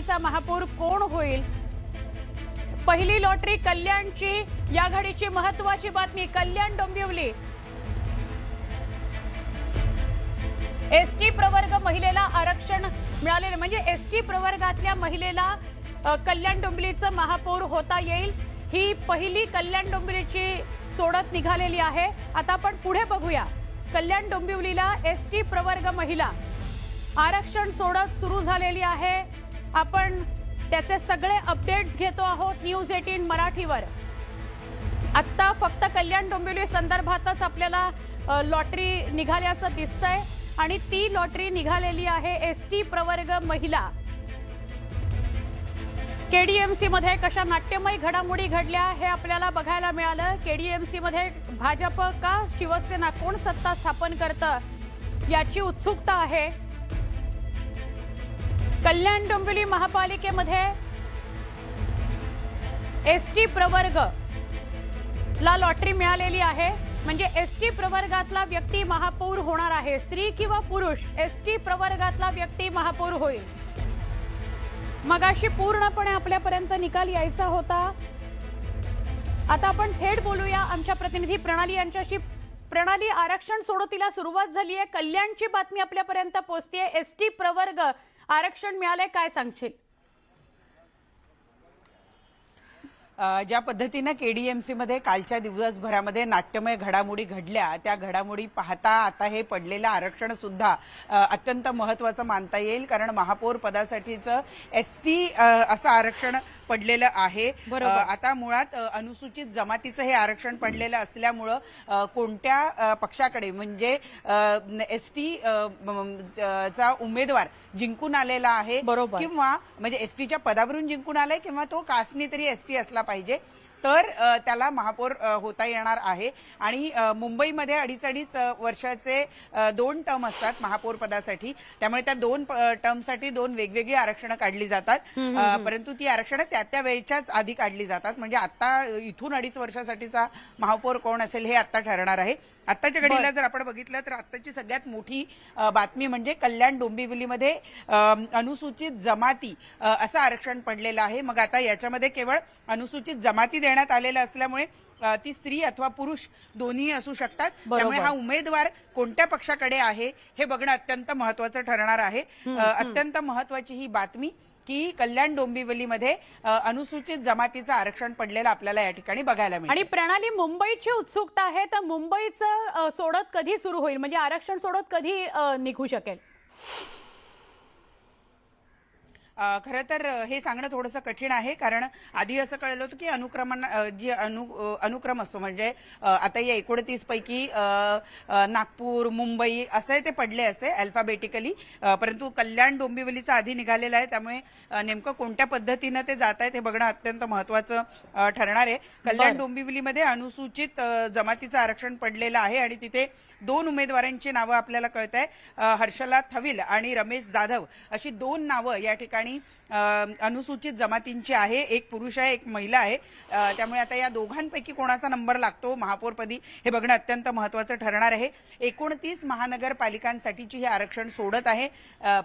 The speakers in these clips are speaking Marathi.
डोंबिवलीचा महापौर कोण होईल? पहिली लॉटरी कल्याणची, या घडीची महत्त्वाची बातमी. कल्याण डोंबिवली एसटी प्रवर्ग महिलेला आरक्षण मिळालेले, म्हणजे एसटी प्रवर्गातल्या महिलेला कल्याण डोंबिवलीचं महापौर होता येईल. ही पहिली कल्याण डोंबिवलीची सोडत निघालेली आहे. आता आपण पुढे बघूया. कल्याण डोंबिवलीला एसटी प्रवर्ग महिला आरक्षण सोडत सुरू झालेली आहे. आपण त्याचे सगळे अपडेट्स घेतो आहोत न्यूज 18 मराठीवर. आता फक्त कल्याण डोंबिवली संदर्भातच आपल्याला लॉटरी निघाल्याचं दिसतंय आणि ती लॉटरी निघालेली आहे एसटी प्रवर्ग महिला. केडीएमसी मध्ये कशा नाट्यमय घडामोडी घडल्या हे आपल्याला बघायला मिळालं. केडीएमसी मध्ये भाजप का शिवसेना, कोण सत्ता स्थापन करतं याची उत्सुकता आहे. कल्याण डोंबिवली महापालिकेमध्ये एसटी प्रवर्ग ला लॉटरी मिळालेली आहे, म्हणजे एसटी प्रवर्गातला व्यक्ती महापौर होणार आहे. स्त्री किंवा पुरुष, एसटी प्रवर्गातला व्यक्ती महापौर होईल. मगाशी पूर्णपणे आपल्यापर्यंत निकाल यायचा होता. आता आपण थेट बोलूया आमच्या प्रतिनिधी प्रणाली यांच्याशी. प्रणाली, आरक्षण सोडतीला सुरुवात झाली आहे, कल्याणची बातमी आपल्यापर्यंत पोहोचते. एसटी प्रवर्ग आरक्षण मिळाले, काय सांगशील? ज्या पद्धतीने केडीएमसी मध्ये कालच्या दिवसभरामध्ये नाट्यमय घडामोडी घडल्या, त्या घडामोडी पाहता आता हे पडलेलं आरक्षण सुद्धा अत्यंत महत्त्वाचं मानता येईल. कारण महापौर पदासाठीचं एसटी असं आरक्षण पडलेलं आहे. आता मुळात अनुसूचित जमातीचं हे आरक्षण पडलेलं असल्यामुळं कोणत्या पक्षाकडे, म्हणजे एसटी चा उमेदवार जिंकून आलेला आहे किंवा म्हणजे एसटीच्या पदावरून जिंकून आलाय किंवा तो कास्टनी तरी एसटी असला पाहिजे, तर त्याला महापौर होता येणार आहे. आणि मुंबईमध्ये 2.5 वर्षाचे 2 टर्म असतात महापौर पदासाठी, त्यामुळे त्या 2 टर्मसाठी 2 वेगवेगळी आरक्षणं काढली जातात. परंतु ती आरक्षणं त्या वेळच्याच आधी काढली जातात. म्हणजे आता इथून 2.5 वर्षासाठीचा महापौर कोण असेल हे आता ठरणार आहे. आत्ताच्या घडीला जर आपण बघितलं तर आत्ताची सगळ्यात मोठी बातमी म्हणजे कल्याण डोंबिवलीमध्ये अनुसूचित जमाती असं आरक्षण पडलेलं आहे. मग आता याच्यामध्ये केवळ अनुसूचित जमाती देण्यात आलेलं असल्यामुळे ती स्त्री अथवा पुरुष दोन्ही असू शकतात. त्यामुळे हा उमेदवार कोणत्या पक्षाकडे आहे हे बघणं अत्यंत महत्त्वाचं ठरणार आहे. अत्यंत महत्त्वाची ही बातमी की कल्याण डोंबिवलीमध्ये अनुसूचित जमातीचं आरक्षण पडलेलं आपल्याला या ठिकाणी बघायला मिळेल. आणि प्रणाली, मुंबईची उत्सुकता आहे, तर मुंबईचं सोडत कधी सुरू होईल, म्हणजे आरक्षण सोडत कधी निघू शकेल? खरं तर हे सांगणं थोडंसं कठीण आहे, कारण आधी असं कळलं होतं की अनुक्रम असतो, म्हणजे आता या 29 पैकी नागपूर, मुंबई असे ते पडले असते अल्फाबेटिकली. परंतु कल्याण डोंबिवलीचा आधी निघालेला आहे, त्यामुळे नेमकं कोणत्या पद्धतीनं ते जात आहेत हे बघणं अत्यंत महत्त्वाचं ठरणार आहे. कल्याण डोंबिवलीमध्ये अनुसूचित जमातीचं आरक्षण पडलेलं आहे आणि तिथे 2 उमेदवारांची नावं आपल्याला कळत आहे. हर्षला थविल आणि रमेश जाधव अशी 2 नावं या ठिकाणी अनुसूचित जमातींची आहे. एक पुरुष आहे, एक महिला आहे. त्यामुळे आता या दोघांपैकी कोणाचा नंबर लागतो महापौरपदी हे बघणं अत्यंत महत्त्वाचं ठरणार आहे. 29 महानगरपालिकांसाठीची हे आरक्षण सोडत आहे.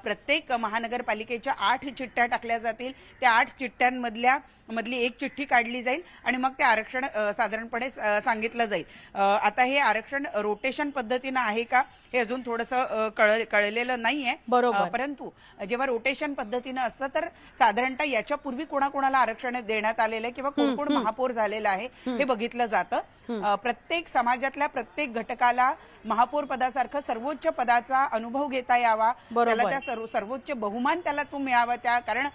प्रत्येक महानगरपालिकेच्या 8 चिठ्ठ्या टाकल्या जातील. त्या 8 चिठ्ठ्यांमधली एक चिठ्ठी काढली जाईल आणि मग ते आरक्षण साधारणपणे सांगितलं जाईल. आता हे आरक्षण रोटेशन पद्धतीनं आहे का हे अजून थोडंसं कळलेलं नाहीये. परंतु जेव्हा रोटेशन पद्धतीनं असतं तर साधारणतः याच्यापूर्वी कोणाकोणाला आरक्षण देण्यात आलेलं आहे किंवा कोण कोण महापौर झालेलं आहे हे बघितलं जातं. प्रत्येक समाजातल्या प्रत्येक घटकाला महापौर पदासारखं सर्वोच्च पदाचा अनुभव घेता यावा, त्याला त्या सर्वोच्च बहुमान त्याला तो मिळावा. त्या कारण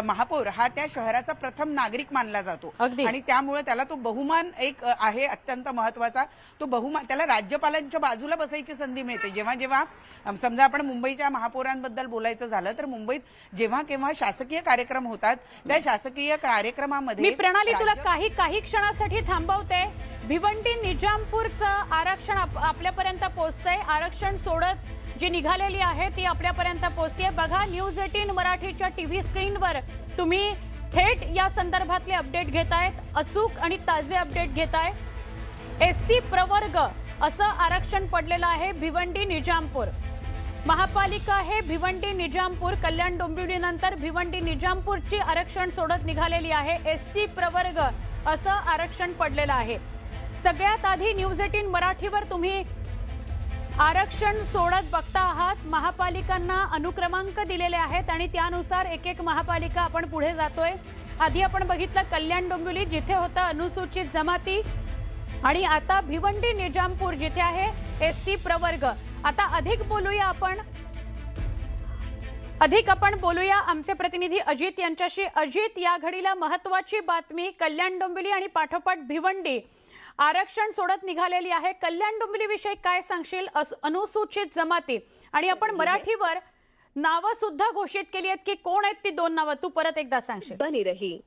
महापौर हा त्या शहराचा प्रथम नागरिक मानला जातो आणि त्यामुळे त्याला तो बहुमान एक आहे अत्यंत महत्वाचा. तो बहुमान त्याला राज्यपालांच्या बाजूला बसायची संधी मिळते. जेव्हा जेव्हा समजा आपण मुंबईच्या महापौरांबद्दल बोलायचं झालं तर मुंबईत जेव्हा केव्हा शासकीय कार्यक्रम होतात, त्या शासकीय कार्यक्रमामध्ये मी प्रणाली तुला काही क्षणासाठी थांबवते. भिवंडी निजामपूरचं आरक्षण आपल्यापर्यंत पोहोचतंय. आरक्षण सोडत जी निघालेली आहे ती आपल्यापर्यंत पोहोचते. बघा, न्यूज 18 मराठीच्या टीव्ही स्क्रीनवर तुम्ही थेट या संदर्भातले अपडेट घेतायत, अचूक आणि ताजे अपडेट घेताय. एससी प्रवर्ग असं आरक्षण पडलेलं आहे भिवंडी निजामपूर. महापालिका आहे भिवंडी निजामपूर. कल्याण डोंबिवलीनंतर भिवंडी निजामपूरची आरक्षण सोडत निघालेली आहे. एससी प्रवर्ग असं आरक्षण पडलेलं आहे. सगळ्यात आधी न्यूज 18 मराठीवर तुम्ही आरक्षण सोडत बघता आहात. महापालिकांना अनुक्रमांक दिलेले आहेत आणि त्यानुसार एक एक महापालिका आपण पुढे जातोय. आधी आपण बघितलं कल्याण डोंबिवली जिथे होतं अनुसूचित जमाती आणि आता भिवंडी निजामपूर जिथे आहे एससी प्रवर्ग. आता अधिक आपण बोलूया आमचे प्रतिनिधी अजित यांच्याशी. अजित, या घडीला महत्त्वाची बातमी, कल्याण डोंबिवली आणि पाठोपाठ भिवंडी आरक्षण सोडत निघालेली आहे. कल्याण डोंबिवली विषयी काय सांगशील? अनुसूचित जमाती आणि आपण मराठीवर नावं सुद्धा घोषित केली आहेत की कोण आहेत ती दोन नावं, तू परत एकदा सांगशील? बनी रही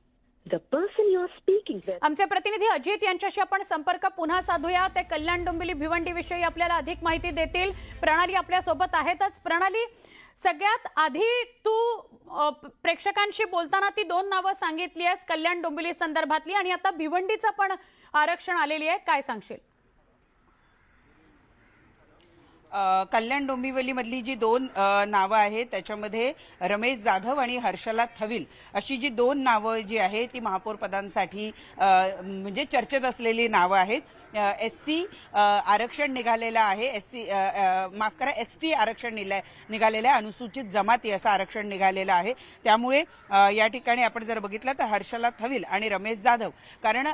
The person you are speaking with. आमचे प्रतिनिधी अजित यांच्याशी आपण संपर्क पुन्हा साधूया. ते कल्याण डोंबिवली भिवंडी विषयी आपल्याला अधिक माहिती देतील. प्रणाली आपल्या सोबत आहेतच. प्रणाली, सगळ्यात आधी तू प्रेक्षकांशी बोलताना ती दोन नावं सांगितली आहेस कल्याण डोंबिवली संदर्भातली आणि आता भिवंडीचं पण आरक्षण आलेली आहे, काय सांगशील? कल्याण डोंबिवली मधली जी दोन नावं आहेत त्याच्यामध्ये रमेश जाधव आणि हर्षला थविल अशी जी दोन नावं जी आहेत ती महापौर पदांसाठी म्हणजे चर्चेत असलेली नावं आहेत. एससी आरक्षण निघालेलं आहे, एसटी आरक्षण निघालेलं आहे, अनुसूचित जमाती असं आरक्षण निघालेलं आहे. त्यामुळे या ठिकाणी आपण जर बघितलं तर हर्षला थविल आणि रमेश जाधव, कारण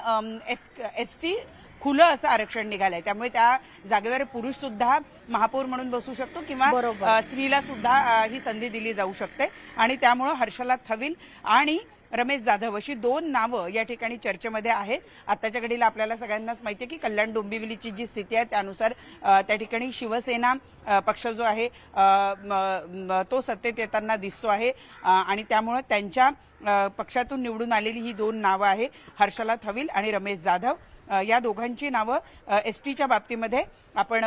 एसटी खुलं असं आरक्षण निघालंय त्यामुळे त्या जागेवर पुरुष सुद्धा महापौर म्हणून बसू शकतो किंवा स्त्रीला सुद्धा ही संधी दिली जाऊ शकते आणि त्यामुळे हर्षला थविल आणि रमेश जाधव अशी दोन नावं या ठिकाणी चर्चेमध्ये आहेत. आताच्या घडीला आपल्याला सगळ्यांनाच माहिती आहे की कल्याण डोंबिवलीची जी स्थिती आहे त्यानुसार त्या ठिकाणी शिवसेना पक्ष जो आहे तो सत्तेत येताना दिसतो आहे आणि त्यामुळे त्यांच्या पक्षातून निवडून आलेली ही दोन नावं आहे, हर्षला थविल आणि रमेश जाधव. या दोघांची नावं एसटीच्या बाबतीमध्ये आपण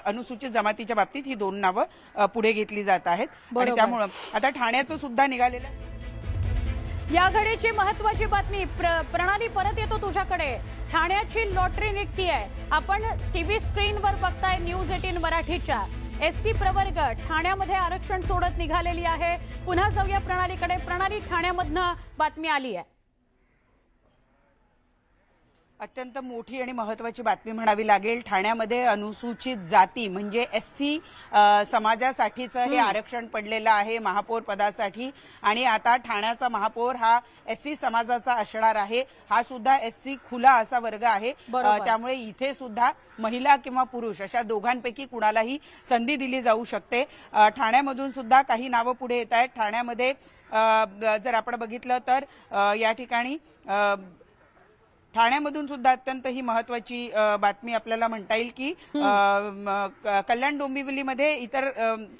अनुसूचित जमातीच्या बाबतीत ही दोन नावं पुढे घेतली जात आहेत आणि त्यामुळं आता ठाण्याचं सुद्धा निघालेलं. या घडीची महत्वाची बातमी प्रणाली, परत येतो तुझ्याकडे. ठाण्याची लॉटरी निघती आहे. आपण टीव्ही स्क्रीनवर बघताय न्यूज 18 मराठीच्या. एससी प्रवर्ग ठाण्यामध्ये आरक्षण सोडत निघालेली आहे. पुन्हा जाऊया प्रणालीकडे. प्रणाली, ठाण्यामधनं बातमी आली आहे. अत्यंत मोठी आणि महत्वाची बातमी म्हणावी लागेल. ठाण्यामध्ये अनुसूचित जाती म्हणजे एससी समाजासाठीचं हे आरक्षण पडलेलं आहे महापौर पदासाठी आणि आता ठाण्याचा महापौर हा एससी समाजाचा असणार आहे. हा सुद्धा एससी खुला असा वर्ग आहे. त्यामुळे इथे सुद्धा महिला किंवा पुरुष अशा दोघांपैकी कुणालाही संधी दिली जाऊ शकते. ठाण्यामधून सुद्धा काही नावं पुढे येत आहेत. ठाण्यामध्ये जर आपण बघितलं तर या ठिकाणी ठाण्यामधून सुद्धा अत्यंत ही महत्वाची बातमी आपल्याला म्हणता येईल की कल्याण डोंबिवलीमध्ये इतर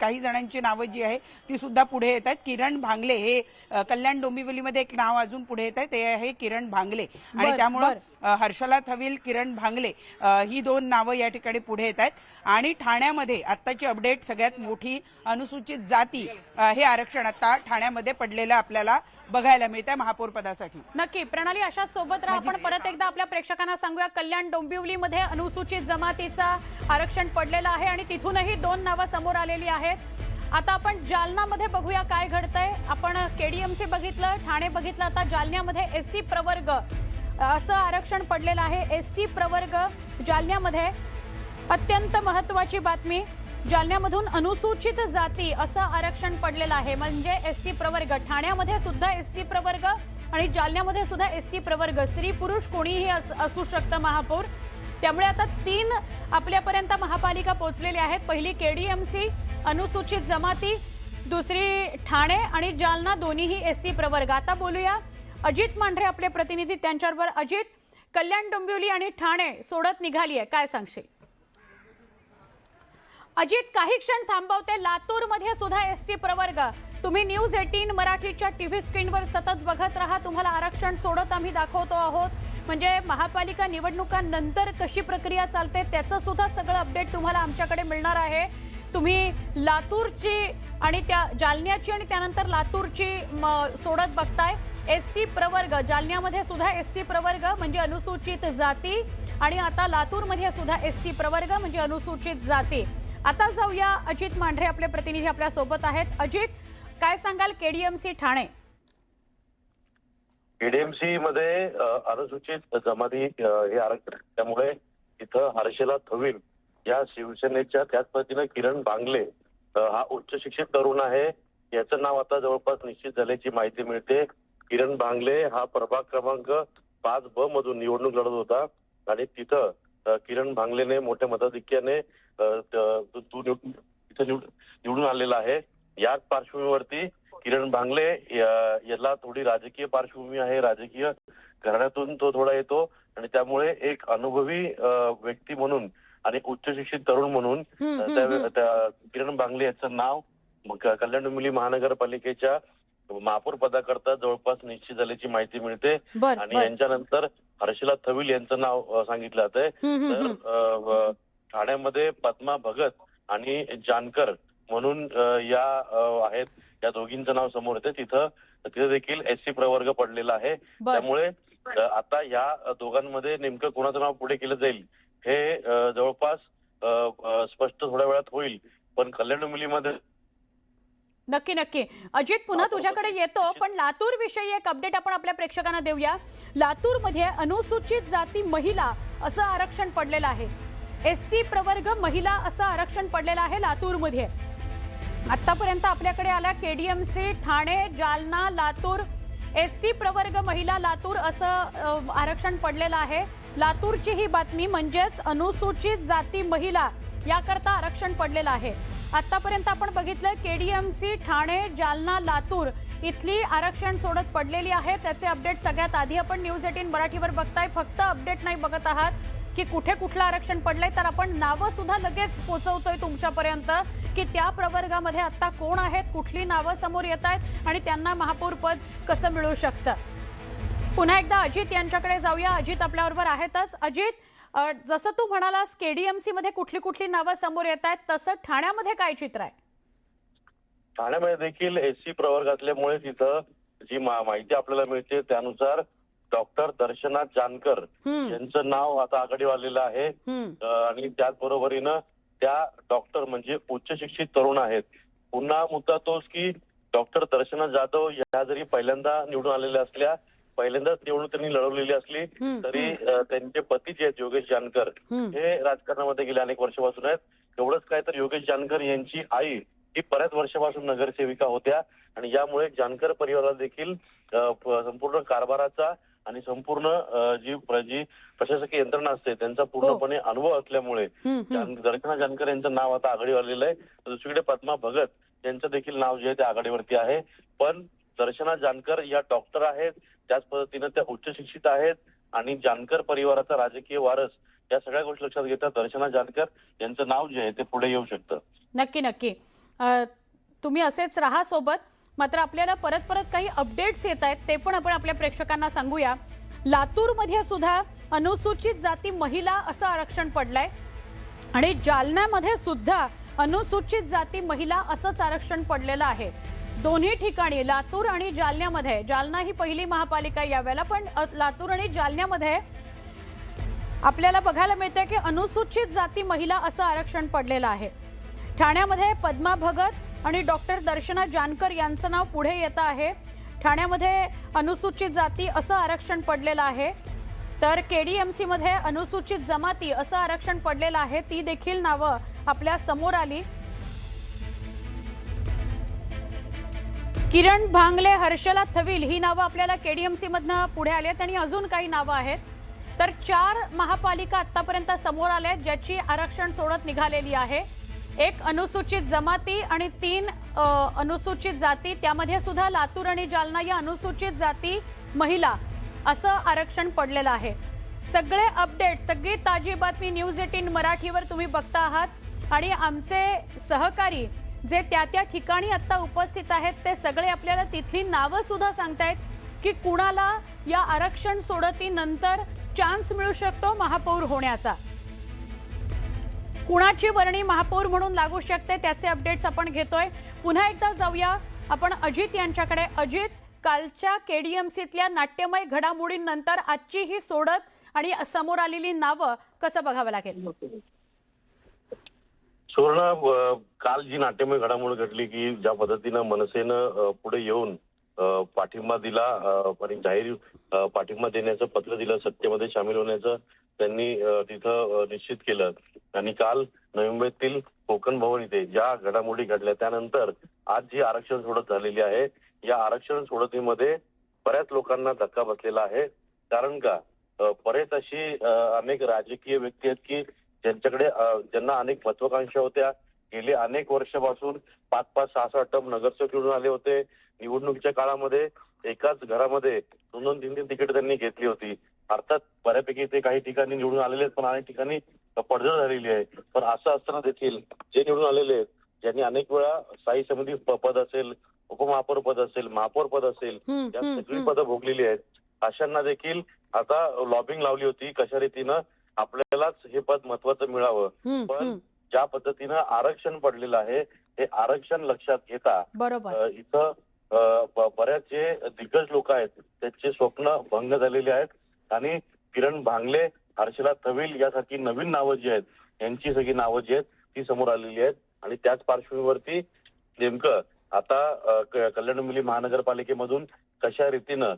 काही जणांची नावं जी आहे ती सुद्धा पुढे येत आहेत. किरण भांगले हे कल्याण डोंबिवलीमध्ये एक नाव अजून पुढे येत आहे, ते आहे किरण भांगले आणि त्यामुळं हर्षला थविल, किरण भांगले ही दोन नावं या ठिकाणी पुढे येत आहेत. आणि ठाण्यामध्ये आत्ताची अपडेट सगळ्यात मोठी, अनुसूचित जाती हे आरक्षण आता ठाण्यामध्ये पडलेलं आपल्याला बघायला मिळत आहे महापौर पदासाठी. नक्की प्रणाली, अशाच सोबत राहा. आपण परत एकदा आपल्या प्रेक्षकांना सांगूया, कल्याण डोंबिवलीमध्ये अनुसूचित जमातीचा आरक्षण पडलेलं आहे आणि तिथूनही दोन नावं समोर आलेली आहेत. आता आपण जालनामध्ये बघूया काय घडतंय. आपण केडीएमसी बघितलं, ठाणे बघितलं, आता जालन्यामध्ये एससी प्रवर्ग असं आरक्षण पडलेलं आहे. एससी प्रवर्ग जालन्यामध्ये अत्यंत महत्वाची बातमी. जालन्यामधून अनुसूचित जाती असं आरक्षण पडलेलं आहे म्हणजे एससी प्रवर्ग. ठाण्यामध्ये सुद्धा एससी प्रवर्ग आणि जालन्यामध्ये सुद्धा एससी प्रवर्ग. स्त्री पुरुष कोणीही असू शकतं महापौर. त्यामुळे आता 3 आपल्यापर्यंत महापालिका पोहोचलेली आहेत. पहिली केडीएमसी, अनुसूचित जमाती, दुसरी ठाणे आणि जालना, दोन्हीही एससी प्रवर्ग. आता बोलूया अजित मांढरे आपले प्रतिनिधी, त्यांच्याबरोबर. अजित, कल्याण डोंबिवली आणि ठाणे सोडत निघाली आहे, काय सांगशील? अजित, काही क्षण थांबवते. लातूरमध्ये सुद्धा एससी प्रवर्ग. तुम्ही न्यूज 18 मराठीच्या टीव्ही स्क्रीनवर सतत बघत राहा. तुम्हाला आरक्षण सोडत आम्ही दाखवतो आहोत. म्हणजे महापालिका निवडणुकांनंतर कशी प्रक्रिया चालते त्याचं सुद्धा सगळं अपडेट तुम्हाला आमच्याकडे मिळणार आहे. तुम्ही लातूरची आणि त्या जालन्याची आणि त्यानंतर लातूरची सोडत बघताय. एससी प्रवर्ग जालन्यामध्ये सुद्धा एससी प्रवर्ग म्हणजे अनुसूचित जाती आणि आता लातूरमध्ये सुद्धा एससी प्रवर्ग म्हणजे अनुसूचित जाती. आता जाऊया अजित मांढरे आपले प्रतिनिधी आपल्या सोबत आहेत. अजित, काय सांगाल केडीएमसी ठाणे? केडीएमसी मध्ये अनुसूचित जमाती हे आरक्षण त्यामुळे इथं हर्षला थविल या शिवसेनेच्या, त्याच पद्धतीने किरण बांगले हा उच्च शिक्षित तरुण आहे. याचं नाव आता जवळपास निश्चित झाल्याची माहिती मिळते. किरण बांगले हा प्रभाग क्रमांक 5B मधून निवडणूक लढत होता आणि तिथं किरण बांगलेने मोठ्या मताधिक्याने निवडून आलेला आहे. याच पार्श्वभूमीवरती किरण बांगले याला थोडी राजकीय पार्श्वभूमी आहे, राजकीय घराण्यातून तो थोडा येतो आणि त्यामुळे एक अनुभवी व्यक्ती म्हणून आणि उच्च शिक्षित तरुण म्हणून किरण बांगले याचं नाव कल्याण डोंबिवली महानगरपालिकेच्या महापौर पदाकरता जवळपास निश्चित झाल्याची माहिती मिळते. आणि यांच्यानंतर हर्षला थविल यांचं नाव सांगितलं जातंय. तर ठाण्यामध्ये पद्मा भगत आणि जानकर म्हणून या आहेत, या दोघींचं नाव समोर येते. तिथे देखील SC प्रवर्ग पडलेला आहे. त्यामुळे आता या दोघांमध्ये नेमकं कोणाचं नाव पुढे केलं जाईल हे जवळपास स्पष्ट थोड्या वेळात होईल. पण कल्याण डोंबिवलीमध्ये नक्की नक्की. अजित, पुन्हा तुझ्याकडे येतो, पण लातूर विषयी एक अपडेट आपण आपल्या प्रेक्षकांना देऊया. लातूर मध्ये अनुसूचित जाती महिला असं आरक्षण पडलेलं आहे. SC प्रवर्ग महिला असं आरक्षण पडलेलं आहे लातूरमध्ये. आतापर्यंत आपल्याकडे आला केडीएमसी ठाणे, जालना, लातूर. SC प्रवर्ग महिला लातूर असं आरक्षण पडलेलं आहे. लातूरची ही बातमी, म्हणजेच अनुसूचित जाती महिला याकरता आरक्षण पडलेलं आहे. आतापर्यंत आपण बघितलं केडीएमसी ठाणे, जालना, लातूर इथली आरक्षण सोडत पडलेली आहे. त्याचे अपडेट सगळ्यात आधी आपण न्यूज 18 मराठीवर बघताय. फक्त अपडेट नाही बघत आहात की कुठे कुठलं आरक्षण पडलंय, तर आपण नावं सुद्धा लगेच पोहोचवतोय तुमच्यापर्यंत की त्या प्रवर्गामध्ये आता कोण आहेत, कुठली नावं समोर येत आहेत आणि त्यांना महापौर पद कसं मिळू शकतं. पुन्हा एकदा अजित यांच्याकडे जाऊया. अजित आपल्याबरोबर आहेतच. अजित, जसं तू म्हणालास केडीएमसी मध्ये कुठली कुठली नावं समोर येत आहेत, तसं ठाण्यामध्ये काय चित्र आहे? ठाण्यामध्ये देखील SC प्रवर्ग असल्यामुळे तिथं जी माहिती आपल्याला मिळते त्यानुसार डॉक्टर दर्शना जानकर यांचं नाव आता आघाडीवर आलेलं आहे. आणि त्याचबरोबरीनं त्या डॉक्टर म्हणजे उच्च शिक्षित तरुण आहेत. पुन्हा मुद्दा तोच की डॉक्टर दर्शना जाधव या जरी पहिल्यांदा निवडून आलेल्या असल्या, पहिल्यांदाच निवडणूक त्यांनी लढवलेली असली तरी त्यांचे पती जे आहेत योगेश जानकर हे राजकारणामध्ये गेले अनेक वर्षापासून आहेत. एवढंच काय तर योगेश जानकर यांची आई ही बऱ्याच वर्षापासून नगरसेविका होत्या आणि यामुळे जानकर परिवाराला देखील संपूर्ण कारभाराचा आणि संपूर्ण जी प्रशासकीय यंत्रणा असते त्यांचा पूर्णपणे अनुभव असल्यामुळे दर्शना जानकर यांचं नाव आता आघाडीवर आलेलं आहे. दुसरीकडे पद्मा भगत यांचं देखील नाव जे आहे ते आघाडीवरती आहे. पण दर्शना जानकर या डॉक्टर आहेत, त्याच पद्धतीनं त्या उच्च शिक्षित आहेत आणि जानकर परिवाराचा राजकीय वारस, या सगळ्या गोष्टी लक्षात घेता दर्शना जानकर यांचं नाव जे आहे ते पुढे येऊ शकतं. नक्की नक्की. तुम्ही असेच राहा सोबत. मात्र आपल्याला परत काही अपडेट्स येत आहेत, ते पण आपण आपल्या प्रेक्षकांना सांगूया. लातूरमध्ये सुद्धा अनुसूचित जाती महिला असं आरक्षण पडलंय आणि जालन्यामध्ये सुद्धा अनुसूचित जाती महिला असंच आरक्षण पडलेलं आहे. दोन्ही ठिकाणी लातूर आणि जालन्यामध्ये, जालना ही पहिली महापालिका यावेळेला, पण लातूर आणि जालन्यामध्ये आपल्याला बघायला मिळतंय की अनुसूचित जाती महिला असं आरक्षण पडलेलं आहे. ठाण्यामध्ये पद्मा भगत आणि डॉक्टर दर्शना जानकर यांचं नाव पुढे येतं आहे. ठाण्यामध्ये अनुसूचित जाती असं आरक्षण पडलेलं आहे. तर केडीएमसी मध्ये अनुसूचित जमाती असं आरक्षण पडलेलं आहे. ती देखील नावं आपल्या समोर आली. किरण बांगले, हर्षला थविल ही नावं आपल्याला केडीएमसी मधनं पुढे आली आहेत आणि अजून काही नावं आहेत. तर 4 महापालिका आतापर्यंत समोर आल्या आहेत ज्याची आरक्षण सोडत निघालेली आहे. एक अनुसूचित जमाती आणि 3 अनुसूचित जाती, त्यामध्ये सुद्धा लातूर आणि जालना या अनुसूचित जाती महिला असं आरक्षण पडलेलं आहे. सगळे अपडेट, सगळी ताजी बातमी न्यूज 18 मराठीवर तुम्ही बघता आहात आणि आमचे सहकारी जे त्या ठिकाणी आता उपस्थित आहेत ते सगळे आपल्याला तिथली नावं सुद्धा सांगतायत की कुणाला या आरक्षण सोडतीनंतर चान्स मिळू शकतो महापौर होण्याचा, कुणाची वर्णी महापौर म्हणून लागू शकते, त्याचे अपडेट्स आपण घेतोय. पुन्हा एकदा जाऊया आपण अजित यांच्याकडे. अजित, कालच्या केडीएमसीतल्या नाट्यमय घडामोडींनंतर आजची ही सोडत आणि समोर आलेली नावं कसं बघावं लागेल? सुवर्ण, काल जी नाट्यमय घडामोड घडली की ज्या पद्धतीनं मनसेनं पुढे येऊन पाठिंबा दिला आणि जाहीर पाठिंबा देण्याचं पत्र दिलं, सत्तेमध्ये सामील होण्याचं त्यांनी तिथं निश्चित केलं. आणि काल नवी मुंबईतील कोकण भवन इथे ज्या घडामोडी घडल्या त्यानंतर आज जी आरक्षण सोडत झालेली आहे, या आरक्षण सोडतीमध्ये बऱ्याच लोकांना धक्का बसलेला आहे. कारण का बरेच अशी अनेक राजकीय व्यक्ती आहेत की ज्यांना अनेक महत्वाकांक्षा होत्या. गेले अनेक वर्षापासून 5-5, 6-6 टर्म नगरसेवक निवडून आले होते. निवडणुकीच्या काळामध्ये एकाच घरामध्ये 2-3 तिकीट त्यांनी घेतली होती. अर्थात बऱ्यापैकी ते काही ठिकाणी निवडून आलेले आहेत, पण अनेक ठिकाणी पडझड झालेली आहे. पण असं असताना देखील जे निवडून आलेले आहेत, ज्यांनी अनेक वेळा स्थायी समिती पद असेल, उपमहापौर पद असेल, महापौर पद असेल, या सगळी पदं भोगलेली आहेत. अशांना देखील आता लॉबिंग लावली होती कशा रीतीनं आपल्यालाच हे पद महत्वाचं मिळावं. पण ज्या पद्धतीनं आरक्षण पडलेलं आहे, हे आरक्षण लक्षात घेता इथं बऱ्याच जे दिग्गज लोक आहेत त्यांचे स्वप्न भंग झालेले आहेत. आणि किरण भांगले, हर्षला थविल यासारखी नवीन नावं जी आहेत, यांची सगळी नावं जी आहेत ती समोर आलेली आहेत. आणि त्याच पार्श्वभूमीवरती नेमकं आता कल्याण डोंबिवली महानगरपालिकेमधून कशा रीतीनं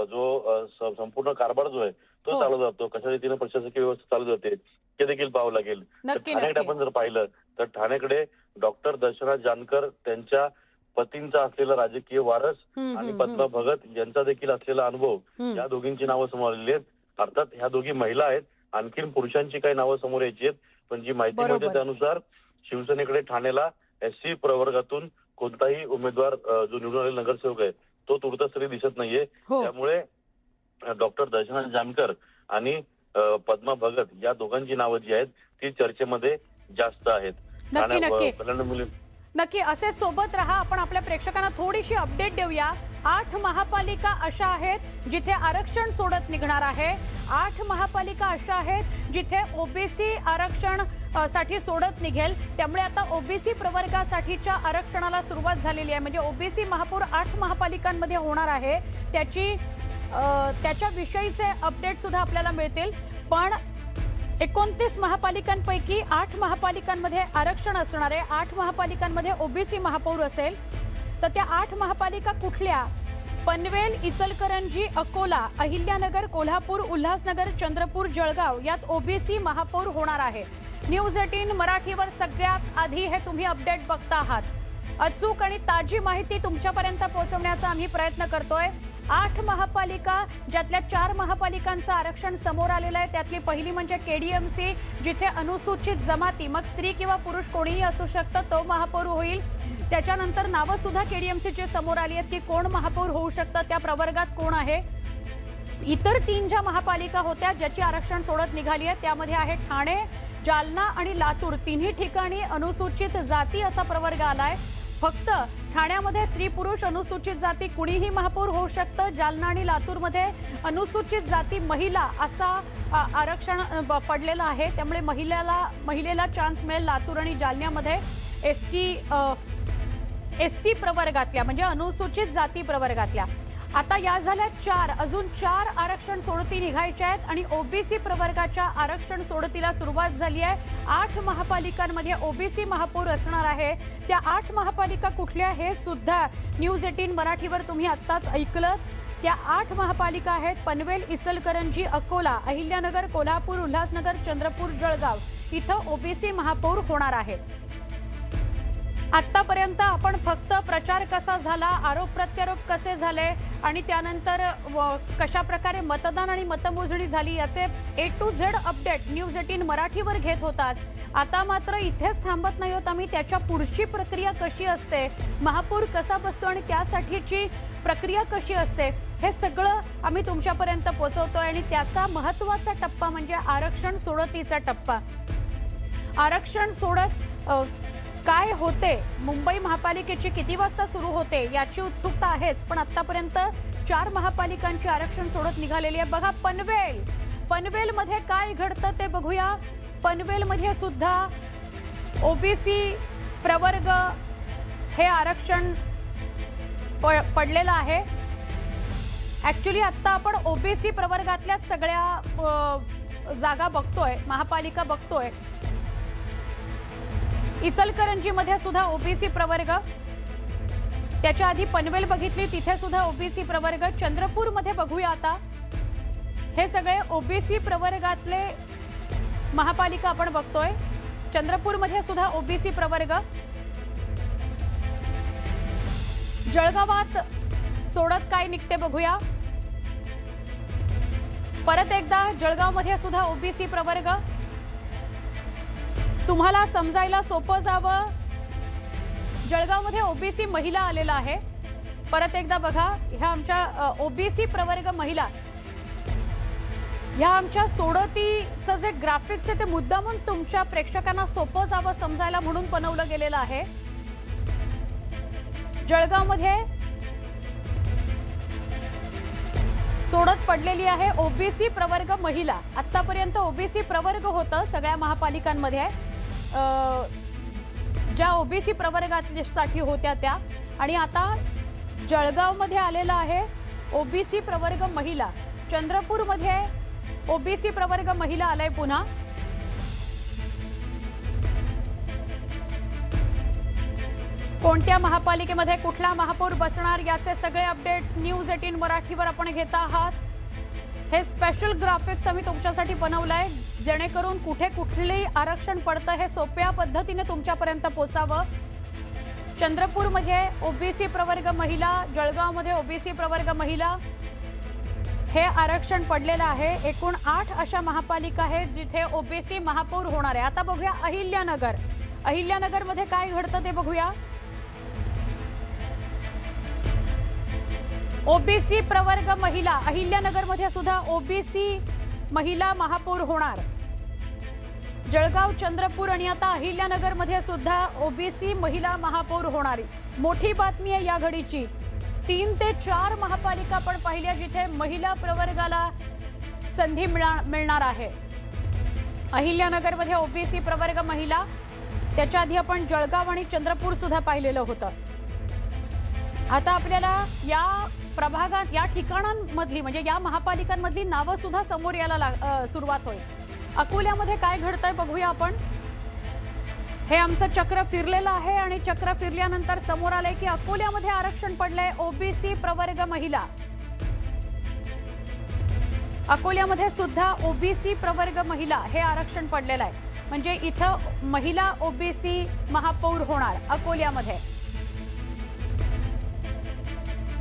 जो संपूर्ण कारभार जो आहे तो चालू जातो, कशा रीतीने प्रशासकीय व्यवस्था चालू जाते ते देखील पाहावं लागेल. ठाण्याकडे आपण जर पाहिलं तर ठाण्याकडे डॉक्टर दर्शना जानकर त्यांच्या पतींचा असलेला राजकीय वारस आणि पद्मा भगत यांचा देखील असलेला अनुभव, या दोघींची नावं समोर आलेली आहेत. अर्थात ह्या दोघी महिला आहेत, आणखीन पुरुषांची काही नावं समोर यायची आहेत. पण जी माहिती मिळते त्यानुसार शिवसेनेकडे ठाण्याला SC प्रवर्गातून कोणताही उमेदवार जो निवडून आलेला नगरसेवक आहे तो तुर्तास तरी दिसत नाहीये. त्यामुळे डॉक्टर दर्शना जानकर आणि पद्मा भगत या दोघांची नावं जी आहेत ती चर्चेमध्ये जास्त आहेत. नक्की असेच सोबत राहा. आपण आपल्या प्रेक्षकांना थोडीशी अपडेट देऊया. 8 महापालिका अशा आहेत जिथे आरक्षण सोडत निघणार आहे. 8 महापालिका अशा आहेत जिथे ओबीसी आरक्षण साठी सोडत निघेल. त्यामुळे आता ओबीसी प्रवर्गासाठीच्या आरक्षणाला सुरुवात झालेली आहे. म्हणजे ओबीसी महापौर 8 महापालिकांमध्ये होणार आहे. त्याच्याविषयीचे अपडेट सुद्धा आपल्याला मिळतील. पण 29 महापालिकांपैकी 8 महापालिकांमध्ये आरक्षण असणार आहे. 8 महापालिकांमध्ये ओबीसी महापौर असेल. तर त्या 8 महापालिका कुठल्या? पनवेल, इचलकरंजी, अकोला, अहिल्यानगर, कोल्हापूर, उल्हासनगर, चंद्रपूर, जळगाव यात ओबीसी महापौर होणार आहे. न्यूज 18 मराठीवर सगळ्यात आधी हे तुम्ही अपडेट बघता आहात. अचूक आणि ताजी माहिती तुमच्यापर्यंत पोहोचवण्याचा आम्ही प्रयत्न करतोय. 8 महापालिका, ज्यातल्या 4 महापालिकांचं आरक्षण समोर आलेलं आहे. त्यातली पहिली म्हणजे KDMC, जिथे अनुसूचित जमाती, मग स्त्री किंवा पुरुष कोणीही असू शकतं, तो महापौर होईल. त्याच्यानंतर नावं सुद्धा KDMCची समोर आली आहेत की कोण महापौर होऊ शकतं, त्या प्रवर्गात कोण आहे. इतर 3 ज्या महापालिका होत्या ज्याची आरक्षण सोडत निघाली आहे त्यामध्ये आहे ठाणे, जालना आणि लातूर. तिन्ही ठिकाणी अनुसूचित जाती असा प्रवर्ग आलाय. फक्त ठाण्यामध्ये स्त्री पुरुष अनुसूचित जाती कुणीही महापौर होऊ शकतं. जालना आणि लातूरमध्ये अनुसूचित जाती महिला असा आरक्षण पडलेलं आहे. त्यामुळे महिलेला चान्स मिळेल लातूर आणि जालन्यामध्ये. SC प्रवर्गातल्या म्हणजे अनुसूचित जाती प्रवर्गातल्या. आता या झाल्या 4, अजून 4 आरक्षण सोडती निघायच्या आहेत आणि ओबीसी प्रवर्गाच्या आरक्षण सोडतीला सुरुवात झाली आहे. 8 महापालिकांमध्ये ओबीसी महापौर असणार आहे. त्या 8 महापालिका कुठल्या हे सुद्धा न्यूज 18 मराठीवर तुम्ही आत्ताच ऐकलं. त्या 8 महापालिका आहेत पनवेल, इचलकरंजी, अकोला, अहिल्यानगर, कोल्हापूर, उल्हासनगर, चंद्रपूर, जळगाव. इथं ओबीसी महापौर होणार आहे. आतापर्यंत आपण फक्त प्रचार कसा झाला, आरोप प्रत्यारोप कसे झाले आणि त्यानंतर कशा प्रकारे मतदान आणि मतमोजणी झाली याचे A to Z update news 18 मराठीवर घेत होतात. आता मात्र इथेच थांबत नाही आहोत आम्ही. त्याच्या पुढची प्रक्रिया कशी असते, महापौर कसा बसतो आणि त्यासाठीची प्रक्रिया कशी असते, हे सगळं आम्ही तुमच्यापर्यंत पोहोचवतोय. आणि त्याचा महत्त्वाचा टप्पा म्हणजे आरक्षण सोडतीचा टप्पा. आरक्षण सोडत काय होते, मुंबई महापालिकेची किती वाजता सुरू होते याची उत्सुकता आहेच. पण आतापर्यंत 4 महापालिकांची आरक्षण सोडत निघालेली आहे. बघा पनवेलमध्ये काय घडतं ते बघूया. पनवेलमध्ये सुद्धा ओबीसी प्रवर्ग हे आरक्षण पडलेलं आहे. ऍक्च्युली आता आपण ओबीसी प्रवर्गातल्या सगळ्या जागा बघतोय, महापालिका बघतोय. इचलकरंजीमध्ये सुद्धा ओबीसी प्रवर्ग, त्याच्या आधी पनवेल बघितली, तिथे सुद्धा ओबीसी प्रवर्ग. चंद्रपूरमध्ये बघूया आता. हे सगळे ओबीसी प्रवर्गातले महापालिका आपण बघतोय. चंद्रपूरमध्ये सुद्धा ओबीसी प्रवर्ग. जळगावात सोडत काय निघते बघूया. परत एकदा जळगावमध्ये सुद्धा ओबीसी प्रवर्ग. तुम्हाला समजायला सोपं जावं, जळगावमध्ये ओबीसी महिला आलेला आहे. परत एकदा बघा, ह्या आमच्या ओबीसी प्रवर्ग महिला, ह्या आमच्या सोडतीचं जे ग्राफिक्स आहे ते मुद्दामून तुमच्या प्रेक्षकांना सोपं जावं समजायला म्हणून बनवलं गेलेलं आहे. जळगावमध्ये सोडत पडलेली आहे ओबीसी प्रवर्ग महिला. आतापर्यंत ओबीसी प्रवर्ग होतं सगळ्या महापालिकांमध्ये, ज्या ओबीसी प्रवर्गासाठी होत्या त्या, आणि आता जळगावमध्ये आलेला आहे ओबीसी प्रवर्ग महिला. चंद्रपूरमध्ये ओबीसी प्रवर्ग महिला आलाय पुन्हा. कोणत्या महापालिकेमध्ये कुठला महापौर बसणार याचे सगळे अपडेट्स न्यूज 18 मराठीवर आपण घेत आहात. हे स्पेशल ग्राफिक्स आम्ही तुमच्यासाठी बनवलंय जेणेकरून कुठे कुठले आरक्षण पडतं हे सोप्या पद्धतीने तुमच्यापर्यंत पोहोचावं. चंद्रपूरमध्ये ओबीसी प्रवर्ग महिला, जळगावमध्ये ओबीसी प्रवर्ग महिला हे आरक्षण पडलेलं आहे. एकूण 8 अशा महापालिका आहेत जिथे ओबीसी महापौर होणार आहे. आता बघूया अहिल्यानगर. अहिल्यानगरमध्ये काय घडतं ते बघूया. ओबीसी प्रवर्ग महिला, अहिल्यानगरमध्ये सुद्धा ओबीसी महिला महापौर होणार. जळगाव, चंद्रपूर आणि आता अहिल्यानगरमध्ये सुद्धा ओबीसी महिला महापौर होणार. मोठी बातमी आहे या घडीची. 3 ते 4 महापालिका आपण पाहिल्या जिथे महिला प्रवर्गाला संधी मिळणार आहे. अहिल्यानगरमध्ये ओबीसी प्रवर्ग महिला, त्याच्या आधी आपण जळगाव आणि चंद्रपूर सुद्धा पाहिलेलं होतं. आता आपल्याला या प्रभागात, या ठिकाणांमधली म्हणजे या महापालिकांमधली नावं सुद्धा समोर यायला सुरुवात होईल. अकोल्यामध्ये काय घडतंय बघूया आपण. हे आमचं चक्र फिरलेलं आहे आणि चक्र फिरल्यानंतर समोर आलंय की अकोल्यामध्ये आरक्षण पडलंय ओबीसी प्रवर्ग महिला. अकोल्यामध्ये सुद्धा ओबीसी प्रवर्ग महिला हे आरक्षण पडलेलं आहे. म्हणजे इथं महिला ओबीसी महापौर होणार अकोल्यामध्ये.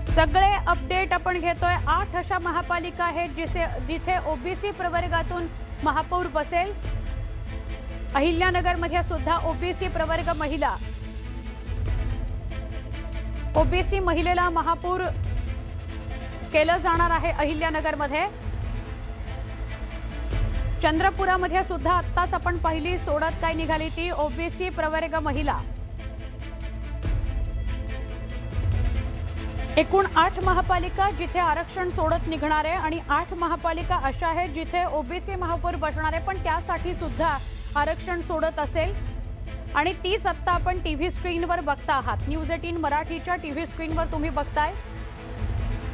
सगळे अपडेट आपण घेतोय. 8 अशा महापालिका आहेत जिथे ओबीसी प्रवर्गातून महापौर बसेल. अहिल्यानगरमध्ये सुद्धा ओबीसी प्रवर्ग महिला, ओबीसी महिलेला महापौर केलं जाणार आहे अहिल्यानगरमध्ये. चंद्रपुरामध्ये सुद्धा आत्ताच आपण पहिली सोडत काय निघाली ती ओबीसी प्रवर्ग महिला. एकूण 8 महापालिका जिथे आरक्षण सोडत निघणार आहे आणि 8 महापालिका अशा आहेत जिथे ओबीसी महापौर बसणार आहे, पण त्यासाठी सुद्धा आरक्षण सोडत असेल. आणि तीच आत्ता आपण टीव्ही स्क्रीनवर बघता आहात. न्यूज 18 मराठीच्या टीव्ही स्क्रीनवर तुम्ही बघताय.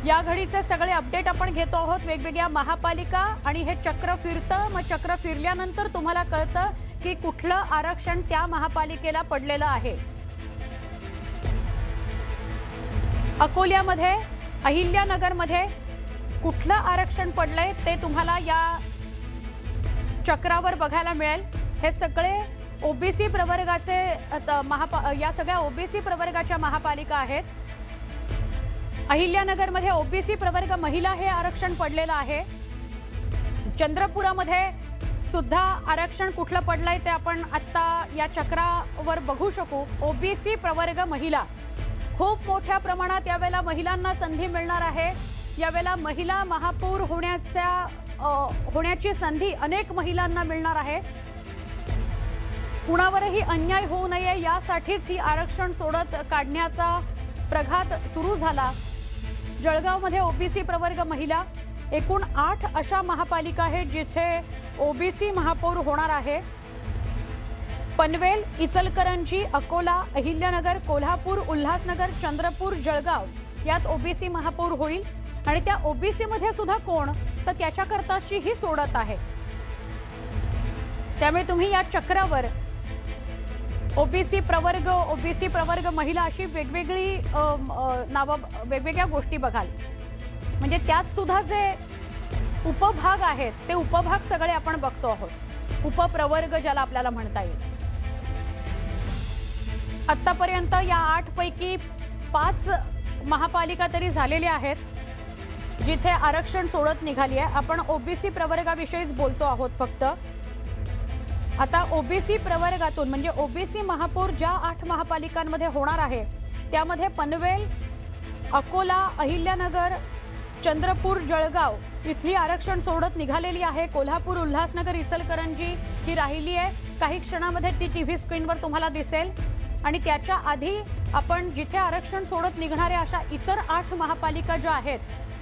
या घडीचे सगळे अपडेट आपण घेतो आहोत वेगवेगळ्या महापालिका, आणि हे चक्र फिरतं. मग चक्र फिरल्यानंतर तुम्हाला कळतं की कुठलं आरक्षण त्या महापालिकेला पडलेलं आहे. अकोल्यामध्ये, अहिल्यानगरमध्ये कुठलं आरक्षण पडलंय ते तुम्हाला या चक्रावर बघायला मिळेल. हे सगळे ओबीसी प्रवर्गाचे या सगळ्या ओबीसी प्रवर्गाच्या महापालिका आहेत. अहिल्यानगरमध्ये ओबीसी प्रवर्ग महिला हे आरक्षण पडलेलं आहे. चंद्रपुरामध्ये सुद्धा आरक्षण कुठलं पडलंय ते आपण आता या चक्रावर बघू शकू. ओबीसी प्रवर्ग महिला, खूप मोठ्या प्रमाणात यावेळेला महिलांना संधी मिळणार आहे. यावेळेला महिला महापौर होण्याची संधी अनेक महिलांना मिळणार आहे. कुणावरही अन्याय होऊ नये यासाठीच ही आरक्षण सोडत काढण्याचा प्रघात सुरू झाला. जळगावमध्ये ओबीसी प्रवर्ग महिला, एकूण 8 अशा महापालिका आहेत जिथे ओबीसी महापौर होणार आहे. पनवेल, इचलकरंजी, अकोला, अहिल्यानगर, कोल्हापूर, उल्हासनगर, चंद्रपूर, जळगाव यात ओबीसी महापौर होईल. आणि त्या ओबीसी मध्ये सुद्धा कोण, तर त्याच्याकरताची ही सोडत आहे. त्यामुळे तुम्ही या चक्रावर ओबीसी प्रवर्ग महिला अशी वेगवेगळी नावं वेगवेगळ्या गोष्टी बघाल. म्हणजे त्यात सुद्धा जे उपभाग आहेत ते उपभाग सगळे आपण बघतो आहोत. उपप्रवर्ग ज्याला आपल्याला म्हणता येईल. आतापर्यंत या 8 पैकी 5 महापालिका तरी झालेल्या आहेत जिथे आरक्षण सोडत निघाली आहे. आपण ओबीसी प्रवर्गाविषयीच बोलतो आहोत फक्त. आता ओबीसी प्रवर्गातून म्हणजे ओबीसी महापौर ज्या 8 महापालिकांमध्ये होणार आहे त्यामध्ये पनवेल, अकोला, अहिल्यानगर, चंद्रपूर, जळगाव इथली आरक्षण सोडत निघालेली आहे. कोल्हापूर, उल्हासनगर, इचलकरंजी ही राहिली आहे. काही क्षणामध्ये ती टीव्ही स्क्रीनवर तुम्हाला दिसेल. आणि त्याच्या आधी आपण जिथे आरक्षण सोडत निघणाऱ्या अशा इतर 8 महापालिका ज्या आहेत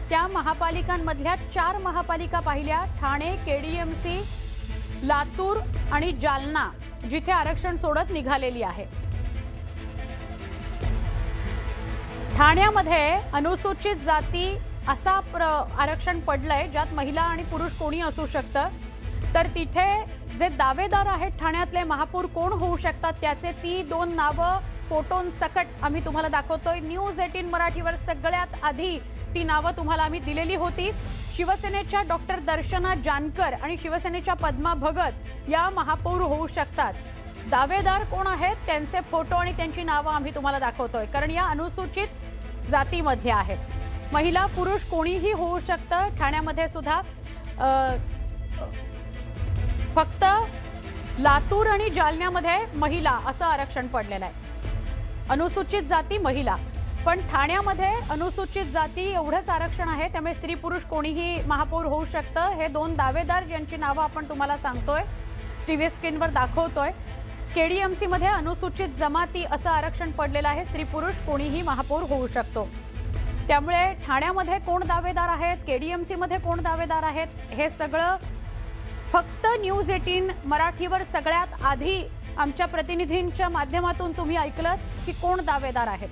त्या महापालिकांमधल्या 4 महापालिका पाहिल्या. ठाणे, केडीएमसी, लातूर आणि जालना जिथे आरक्षण सोडत निघालेली आहे. ठाण्यामध्ये अनुसूचित जाती असा आरक्षण पडलंय ज्यात महिला आणि पुरुष कोणी असू शकतं. तर तिथे जे दावेदार आहेत ठाण्यातले महापौर कोण होऊ शकतात त्याचे ती 2 नावं फोटोंसकट आम्ही तुम्हाला दाखवतोय. न्यूज 18 मराठीवर सगळ्यात आधी ती नावं तुम्हाला आम्ही दिलेली होती. शिवसेनेच्या डॉक्टर दर्शना जानकर आणि शिवसेनेच्या पद्मा भगत या महापौर होऊ शकतात. दावेदार कोण आहेत त्यांचे फोटो आणि त्यांची नावं आम्ही तुम्हाला दाखवतोय कारण या अनुसूचित जातीमध्ये आहेत. महिला पुरुष कोणीही होऊ शकतं. ठाण्यामध्ये सुद्धा फक्त लातूर आणि जालन्यामध्ये महिला असं आरक्षण पडलेलं आहे. अनुसूचित जाती महिला. पण ठाण्यामध्ये अनुसूचित जाती एवढंच आरक्षण आहे त्यामुळे स्त्री पुरुष कोणीही महापौर होऊ शकतं. हे 2 दावेदार ज्यांची नावं आपण तुम्हाला सांगतोय टीव्ही स्क्रीनवर दाखवतोय. केडीएमसी मध्ये अनुसूचित जमाती असं आरक्षण पडलेलं आहे. स्त्री पुरुष कोणीही महापौर होऊ शकतो. त्यामुळे ठाण्यामध्ये कोण दावेदार आहेत, केडीएमसी मध्ये कोण दावेदार आहेत हे सगळं फक्त न्यूज 18 मराठीवर सगळ्यात आधी आमच्या प्रतिनिधींच्या माध्यमातून तुम्ही ऐकलं की कोण दावेदार आहेत.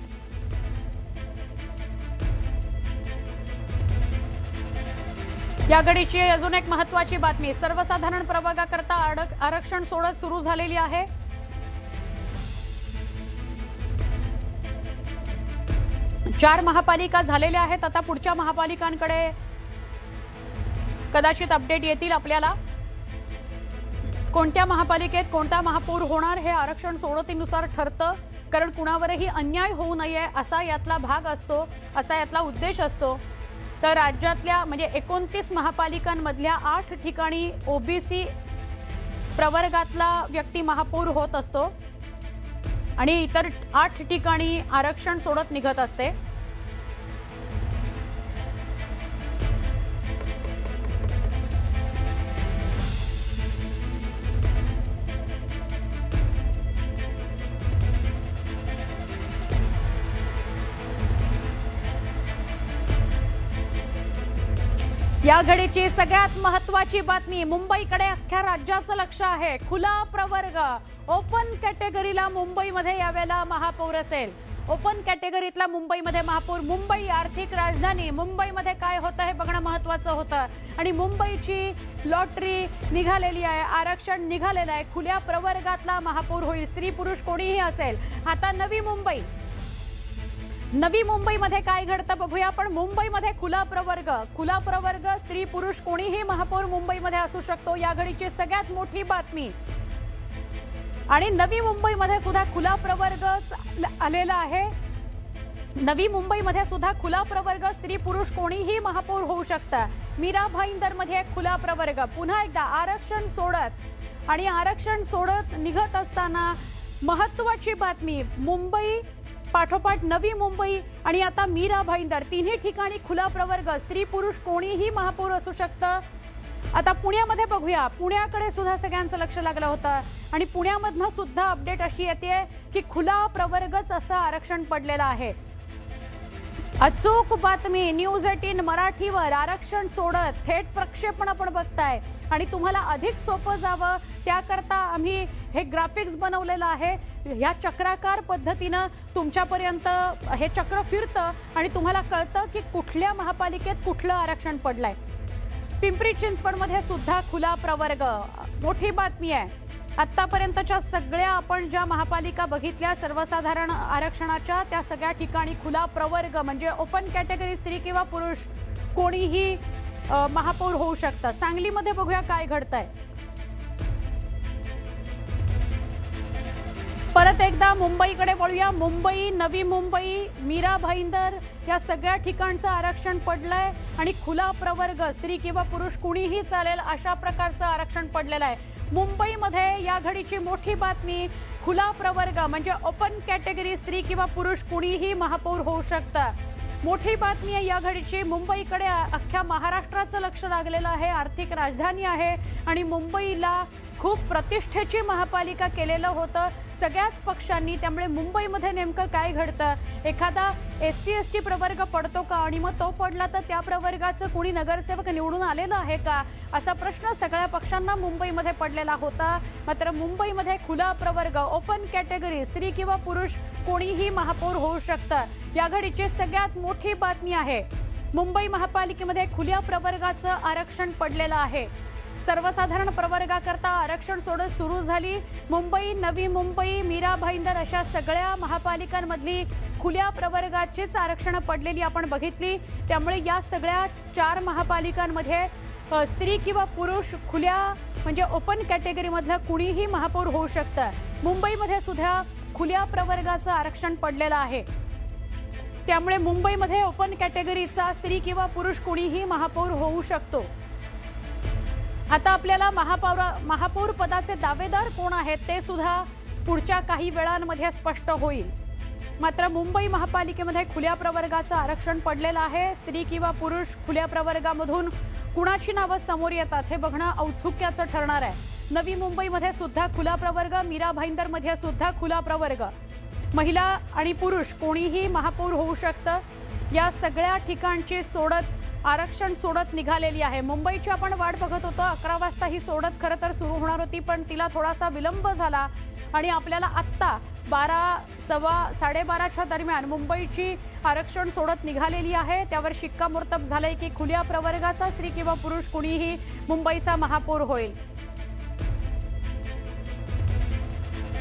या घडीची अजून एक महत्त्वाची बातमी. सर्वसाधारण प्रवर्गाकरता आरक्षण सोडत सुरू झालेली आहे. चार महापालिका झालेल्या आहेत. आता पुढच्या महापालिकांकडे कदाचित अपडेट येतील आपल्याला. कोणत्या महापालिकेत कोणता महापौर होणार हे आरक्षण सोडतीनुसार ठरतं कारण कुणावरही अन्याय होऊ नये असा यातला भाग असतो, असा यातला उद्देश असतो. तर राज्यातल्या म्हणजे 29 महापालिकांमधल्या 8 ठिकाणी ओबीसी प्रवर्गातला व्यक्ती महापौर होत असतो आणि इतर 8 ठिकाणी आरक्षण सोडत निघत असते. या घडीची सगळ्यात महत्त्वाची बातमी. मुंबईकडे अख्ख्या राज्याचं लक्ष आहे. खुला प्रवर्ग ओपन कॅटेगरीला मुंबईमध्ये यावेळेला महापौर असेल. ओपन कॅटेगरीतला मुंबईमध्ये महापौर. मुंबई आर्थिक राजधानी. मुंबईमध्ये काय होतं हे बघणं महत्त्वाचं होतं आणि मुंबईची लॉटरी निघालेली आहे. आरक्षण निघालेलं आहे. खुल्या प्रवर्गातला महापौर होईल. स्त्री पुरुष कोणीही असेल. आता नवी मुंबईमध्ये काय घडतं बघूया. पण मुंबईमध्ये खुला प्रवर्ग स्त्री पुरुष कोणीही महापौर मुंबईमध्ये असू शकतो. या घडीची सगळ्यात मोठी बातमी. आणि नवी मुंबईमध्ये सुद्धा खुला प्रवर्ग आलेला आहे. नवी मुंबईमध्ये सुद्धा खुला प्रवर्ग स्त्री पुरुष कोणीही महापौर होऊ शकतं. मीरा भाईंदर मध्ये खुला प्रवर्ग. पुन्हा एकदा आरक्षण सोडत निघत असताना महत्त्वाची बातमी. मुंबई पाठोपाठ नवी मुंबई आणि आता मीरा भाईंदर तिन्ही ठिकाणी खुला प्रवर्ग. स्त्री पुरुष कोणीही महापौर असू शकतं. आता पुण्यामध्ये बघूया. पुण्याकडे सुद्धा सगळ्यांचं लक्ष लागलं होतं आणि पुण्यामधनं सुद्धा अपडेट अशी येते की खुला प्रवर्गच असं आरक्षण पडलेलं आहे. अचूक बातमी न्यूज 18 मराठीवर. आरक्षण सोडत थेट प्रक्षेपण आपण बघताय आणि तुम्हाला अधिक सोपं जावं त्याकरता आम्ही हे ग्राफिक्स बनवलेलं आहे. ह्या चक्राकार पद्धतीनं तुमच्यापर्यंत हे चक्र फिरतं आणि तुम्हाला कळतं की कुठल्या महापालिकेत कुठलं आरक्षण पडलंय. पिंपरी चिंचवडमध्ये सुद्धा खुला प्रवर्ग. मोठी बातमी आहे. आतापर्यंतच्या सगळ्या आपण ज्या महापालिका बघितल्या सर्वसाधारण आरक्षणाच्या, त्या सगळ्या ठिकाणी खुला प्रवर्ग म्हणजे ओपन कॅटेगरी स्त्री किंवा पुरुष कोणीही महापौर होऊ शकतं. सांगलीमध्ये बघूया काय घडतंय. परत एकदा मुंबईकडे वळूया. मुंबई, नवी मुंबई, मीरा भाईंदर या सगळ्या ठिकाणचं आरक्षण पडलंय आणि खुला प्रवर्ग स्त्री किंवा पुरुष कुणीही चालेल अशा प्रकारचं आरक्षण पडलेलं आहे. मुंबईमध्ये या घडीची मोठी बातमी, खुला प्रवर्ग म्हणजे ओपन कॅटेगरी स्त्री किंवा पुरुष कुणीही महापौर होऊ शकतं. मोठी बातमी आहे या घडीची. मुंबईकडे अख्ख्या महाराष्ट्राचं लक्ष लागलेलं आहे. आर्थिक राजधानी आहे आणि मुंबईला खूप प्रतिष्ठेची महापालिका केलेलं होतं सगळ्याच पक्षांनी. त्यामुळे मुंबईमध्ये नेमकं काय घडतं, एखादा SC ST प्रवर्ग पडतो का आणि मग तो पडला तर त्या प्रवर्गाचं कुणी नगरसेवक निवडून आलेलं आहे का, असा प्रश्न सगळ्या पक्षांना मुंबईमध्ये पडलेला होता. मात्र मुंबईमध्ये खुला प्रवर्ग ओपन कॅटेगरी स्त्री किंवा पुरुष कोणीही महापौर होऊ शकतं. या घडीची सगळ्यात मोठी बातमी आहे. मुंबई महापालिकेमध्ये खुल्या प्रवर्गाचं आरक्षण पडलेलं आहे. सर्वसाधारण प्रवर्गाकरता आरक्षण सोडत सुरू झाली. मुंबई, नवी मुंबई, मीरा भाईंदर अशा सगळ्या महापालिकांमधली खुल्या प्रवर्गाचीच आरक्षणं पडलेली आपण बघितली. त्यामुळे या सगळ्या 4 महापालिकांमध्ये स्त्री किंवा पुरुष खुल्या म्हणजे ओपन कॅटेगरीमधलं कुणीही महापौर होऊ शकतं. मुंबईमध्ये सुद्धा खुल्या प्रवर्गाचं आरक्षण पडलेलं आहे. त्यामुळे मुंबईमध्ये ओपन कॅटेगरीचा स्त्री किंवा पुरुष कुणीही महापौर होऊ शकतो. आता आपल्याला महापौर पदाचे दावेदार कोण आहेत ते सुद्धा पुढच्या काही वेळांमध्ये स्पष्ट होईल. मात्र मुंबई महापालिकेमध्ये खुल्या प्रवर्गाचं आरक्षण पडलेलं आहे. स्त्री किंवा पुरुष खुल्या प्रवर्गामधून कुणाची नावं समोर येतात हे बघणं औत्सुक्याचं ठरणार आहे. नवी मुंबईमध्ये सुद्धा खुला प्रवर्ग, मीरा भाईंदरमध्ये सुद्धा खुला प्रवर्ग, महिला आणि पुरुष कोणीही महापौर होऊ शकतं. या सगळ्या ठिकाणची आरक्षण सोडत निघालेली आहे. मुंबईची आपण वाट बघत होतो. 11 वाजता ही सोडत खरं तर सुरू होणार होती, पण तिला थोडासा विलंब झाला आणि आपल्याला आत्ता 12:15 दरम्यान मुंबईची आरक्षण सोडत निघालेली आहे. त्यावर शिक्कामोर्तब झालंय की खुल्या प्रवर्गाचा स्त्री किंवा पुरुष कुणीही मुंबईचा महापौर होईल.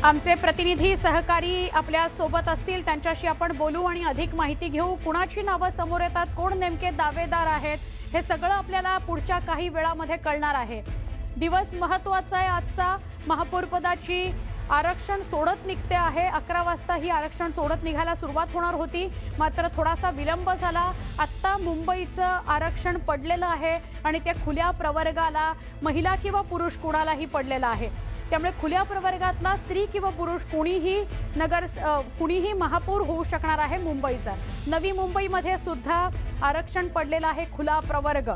आमचे प्रतिनिधी सहकारी आपल्या सोबत असतील, त्यांच्याशी आपण बोलू आणि अधिक माहिती घेऊ. कुणाची नावं समोर येतात, कोण नेमके दावेदार आहेत, हे सगळं आपल्याला पुढच्या काही वेळामध्ये कळणार आहे. दिवस महत्त्वाचा आहे आजचा. महापौर पदाची आरक्षण सोडत निघते आहे. 11 वाजता ही आरक्षण सोडत निघायला सुरुवात होणार होती, मात्र थोडासा विलंब झाला. आत्ता मुंबईचं आरक्षण पडलेलं आहे आणि त्या खुल्या प्रवर्गाला महिला किंवा पुरुष कुणालाही पडलेलं आहे. त्यामुळे खुल्या प्रवर्गातला स्त्री किंवा पुरुष कुणीही महापौर होऊ शकणार आहे मुंबईचा. नवी मुंबईमध्ये सुद्धा आरक्षण पडलेलं आहे खुला प्रवर्ग.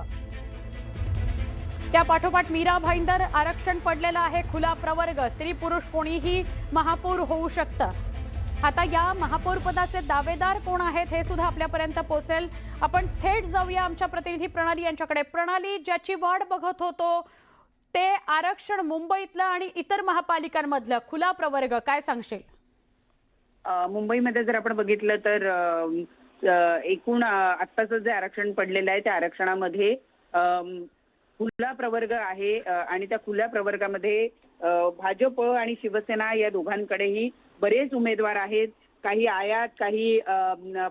त्या पाठोपाठ मीरा भाईंदर आरक्षण पडलेलं आहे खुला प्रवर्ग, स्त्री पुरुष कोणीही महापौर होऊ शकतं. आता या महापौर पदाचे दावेदार कोण आहेत हे सुद्धा आपल्यापर्यंत पोहोचेल. आपण थेट जाऊया आमच्या प्रतिनिधी प्रणाली यांच्याकडे. प्रणाली, ज्याची वाट बघत होतो ते आरक्षण मुंबईतलं आणि इतर महापालिकांमधलं खुला प्रवर्ग, काय सांगशील? मुंबईमध्ये जर आपण बघितलं तर एकूण आत्ताचं जे आरक्षण पडलेलं आहे त्या आरक्षणामध्ये खुला प्रवर्ग आहे आणि त्या खुल्या प्रवर्गामध्ये भाजप आणि शिवसेना या दोघांकडेही बरेच उमेदवार आहेत. काही आयात, काही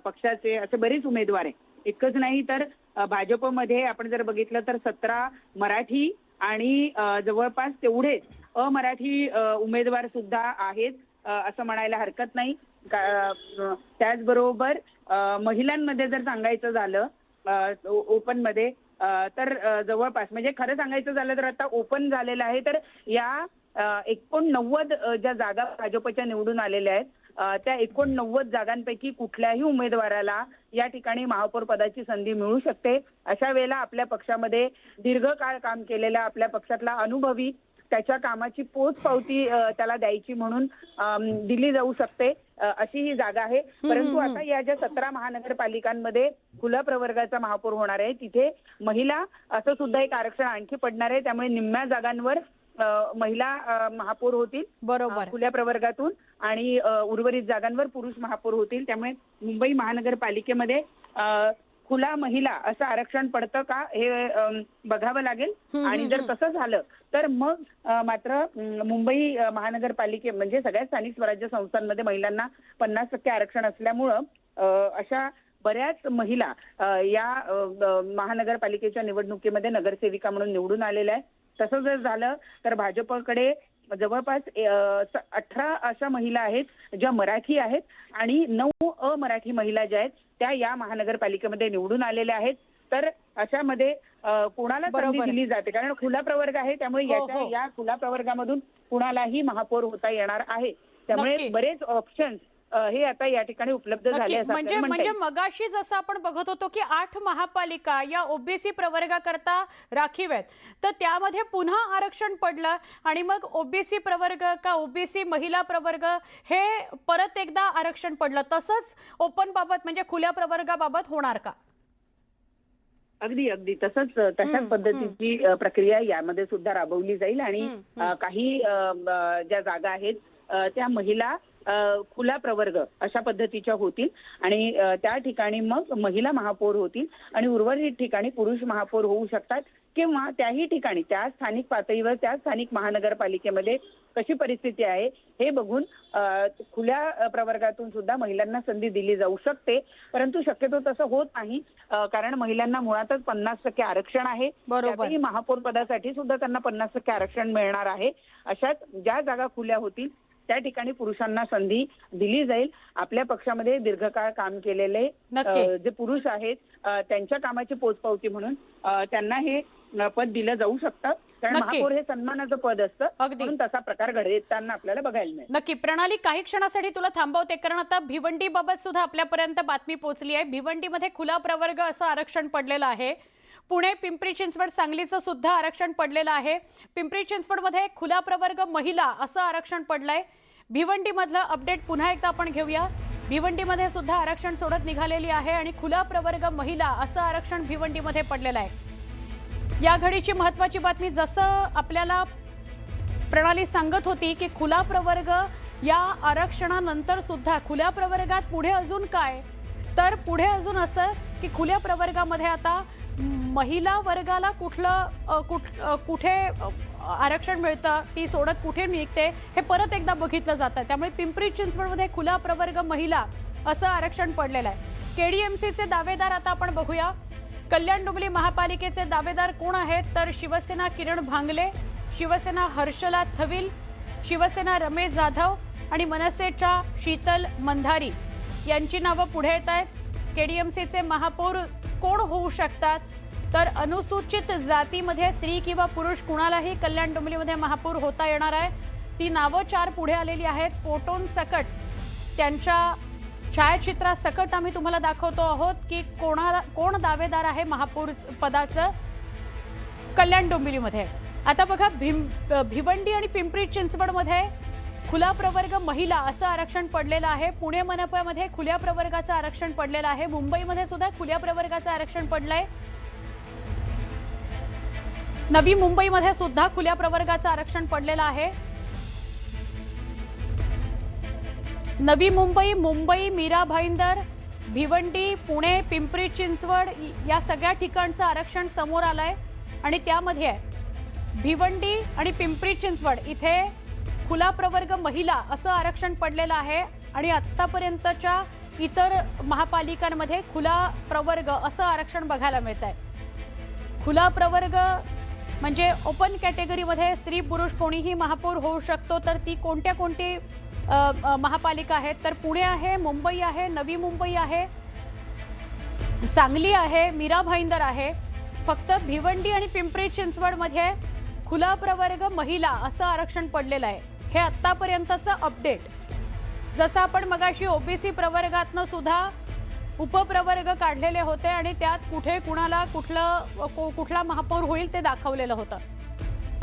पक्षाचे, असे बरेच उमेदवार आहेत. एकच नाही तर भाजपमध्ये आपण जर बघितलं तर 17 मराठी आणि जवळपास तेवढेच अमराठी उमेदवार सुद्धा आहेत असं म्हणायला हरकत नाही. त्याचबरोबर महिलांमध्ये जर सांगायचं झालं ओपन मध्ये तर जवळपास, म्हणजे खरं सांगायचं झालं तर आता ओपन झालेलं आहे. तर या 89 ज्या जागा भाजपच्या निवडून आलेल्या आहेत त्या 89 जागांपैकी कुठल्याही उमेदवाराला या ठिकाणी महापौर पदाची संधी मिळू शकते. अशा वेळेला आपल्या पक्षामध्ये दीर्घकाळ काम केलेला, आपल्या पक्षातला अनुभवी, त्याच्या कामाची पोचपावती त्याला द्यायची म्हणून दिली जाऊ शकते अशी ही जागा आहे. परंतु आता या ज्या 17 महानगरपालिकांमध्ये खुल्या प्रवर्गाचा महापौर होणार आहे तिथे महिला असं सुद्धा एक आरक्षण आणखी पडणार आहे. त्यामुळे निम्म्या जागांवर महिला महापौर होतील बरोबर खुल्या प्रवर्गातून आणि उर्वरित जागांवर पुरुष महापौर होतील. त्यामुळे मुंबई महानगरपालिकेमध्ये खुला महिला असं आरक्षण पडतं का हे बघावं लागेल आणि जर तसं झालं तर मग मात्र मुंबई महानगरपालिके म्हणजे सगळ्या स्थानिक स्वराज्य संस्थांमध्ये महिलांना 50% आरक्षण असल्यामुळं अशा बऱ्याच महिला या महानगरपालिकेच्या निवडणुकीमध्ये नगरसेविका म्हणून निवडून आलेल्या आहेत. तसं जर झालं तर भाजपकडे जवळपास 18 अशा महिला आहेत ज्या मराठी आहेत आणि 9 अमराठी महिला ज्या आहेत त्या या महानगरपालिकेमध्ये निवडून आलेल्या आहेत. तर अशामध्ये कोणाला संधी दिली जाते कारण खुला प्रवर्ग आहे त्यामुळे या खुला प्रवर्गामधून कुणालाही महापौर होता येणार आहे. त्यामुळे बरेच ऑप्शन्स हे आता या ठिकाणी उपलब्ध झाले असं म्हणजे मगाशी जसं आपण बघत होतो की 8 महापालिका या ओबीसी प्रवर्गाकरता राखीव आहेत तर त्यामध्ये पुन्हा आरक्षण पडलं आणि मग ओबीसी प्रवर्ग का ओबीसी महिला प्रवर्ग हे परत एकदा आरक्षण पडलं. तसंच ओपन बाबत म्हणजे खुल्या प्रवर्गाबाबत होणार का? अगदी तशाच पद्धतीची प्रक्रिया यामध्ये सुद्धा राबवली जाईल आणि काही ज्या जागा आहेत त्या महिला खुला प्रवर्ग अशा पद्धतीच्या होतील आणि त्या ठिकाणी मग महिला महापौर होतील आणि उर्वरित ठिकाणी पुरुष महापौर होऊ शकतात किंवा त्याही ठिकाणी त्या स्थानिक पातळीवर त्या स्थानिक महानगरपालिकेमध्ये कशी परिस्थिती आहे हे बघून खुल्या प्रवर्गातून सुद्धा महिलांना संधी दिली जाऊ शकते. परंतु शक्यतो तसं होत नाही कारण महिलांना मुळातच 50% आरक्षण आहे. त्यातही महापौर पदासाठी सुद्धा त्यांना 50% आरक्षण मिळणार आहे. अशात ज्या जागा खुल्या होतील त्या ठिकाणी पुरुषांना संधी दिली जाईल. आपल्या पक्षामध्ये दीर्घकाळ काम केलेले जे पुरुष आहेत त्यांच्या कामाची पोचपावती म्हणून त्यांना हे पद दिलं जाऊ शकतं कारण महापौर हे सन्मानाचं पद असतं म्हणून तसा प्रकार घडताना आपल्याला बघायला मिळेल. नक्की प्रणाली काही क्षणासाठी तुला थांबवते कारण आता भिवंडी बाबत सुद्धा आपल्यापर्यंत बातमी पोहोचली आहे. भिवंडीमध्ये खुला प्रवर्ग असं आरक्षण पडलेलं आहे. पुणे पिंपरी चिंचवड सांगलीचं सुद्धा आरक्षण पडलेलं आहे. पिंपरी चिंचवडमध्ये खुला प्रवर्ग महिला असं आरक्षण पडलंय. भिवंडीमधलं अपडेट पुन्हा एकदा आपण घेऊया. भिवंडीमध्ये सुद्धा आरक्षण सोडत निघालेली आहे आणि खुला प्रवर्ग महिला असं आरक्षण भिवंडीमध्ये पडलेलं आहे. या घडीची महत्वाची बातमी जसं आपल्याला प्रणाली सांगत होती की खुला प्रवर्ग या आरक्षणानंतर सुद्धा खुल्या प्रवर्गात पुढे अजून काय तर पुढे अजून असं की खुल्या प्रवर्गामध्ये आता महिला वर्गाला कुठे आरक्षण मिळतं ती सोडत कुठे निघते हे परत एकदा बघितलं जातं. त्यामुळे पिंपरी चिंचवडमध्ये खुला प्रवर्ग महिला असं आरक्षण पडलेलं आहे. केडीएमसीचे दावेदार आता आपण बघूया. कल्याण डोंबिवली महापालिकेचे दावेदार कोण आहेत तर शिवसेना किरण भांगले, शिवसेना हर्षला थविल, शिवसेना रमेश जाधव आणि मनसेच्या शीतल मंधारी यांची नावं पुढे येत आहेत. केडीएमसीचे महापौर कोण होऊ शकतात तर अनुसूचित जातीमध्ये स्त्री किंवा पुरुष कुणालाही कल्याण डोंबिवलीमध्ये महापौर होता येणार आहे. ती नावं 4 पुढे आलेली आहेत. फोटोन सकट त्यांच्या छायाचित्रासकट आम्ही तुम्हाला दाखवतो आहोत की कोण दावेदार आहे महापौर पदाचं कल्याण डोंबिवलीमध्ये. आता बघा भिवंडी आणि पिंपरी चिंचवडमध्ये खुला प्रवर्ग महिला असं आरक्षण पडलेलं आहे. पुणे मनपामध्ये खुल्या प्रवर्गाचं आरक्षण पडलेलं आहे. मुंबईमध्ये सुद्धा खुल्या प्रवर्गाचं आरक्षण पडलंय. नवी मुंबईमध्ये सुद्धा खुल्या प्रवर्गाचं आरक्षण पडलेलं आहे. नवी मुंबई, मुंबई, मीरा भाईंदर, भिवंडी, पुणे, पिंपरी चिंचवड या सगळ्या ठिकाणचं आरक्षण समोर आलंय आणि त्यामध्ये भिवंडी आणि पिंपरी चिंचवड इथे खुला प्रवर्ग महिला असं आरक्षण पडलेलं आहे आणि आतापर्यंतच्या इतर महापालिकांमध्ये खुला प्रवर्ग असं आरक्षण बघायला मिळत आहे. खुला प्रवर्ग म्हणजे ओपन कॅटेगरीमध्ये स्त्री पुरुष कोणीही महापौर होऊ शकतो. तर ती कोणती महापालिका आहेत तर पुणे आहे, मुंबई आहे, नवी मुंबई आहे, सांगली आहे, मीरा भाईंदर आहे. फक्त भिवंडी आणि पिंपरी चिंचवडमध्ये खुला प्रवर्ग महिला असं आरक्षण पडलेलं आहे. हे आतापर्यंतचं अपडेट. जसं आपण मगाशी ओबीसी प्रवर्गातनं सुद्धा उपप्रवर्ग काढलेले होते आणि त्यात कुठे कुणाला कुठला महापौर होईल ते दाखवलेलं होतं.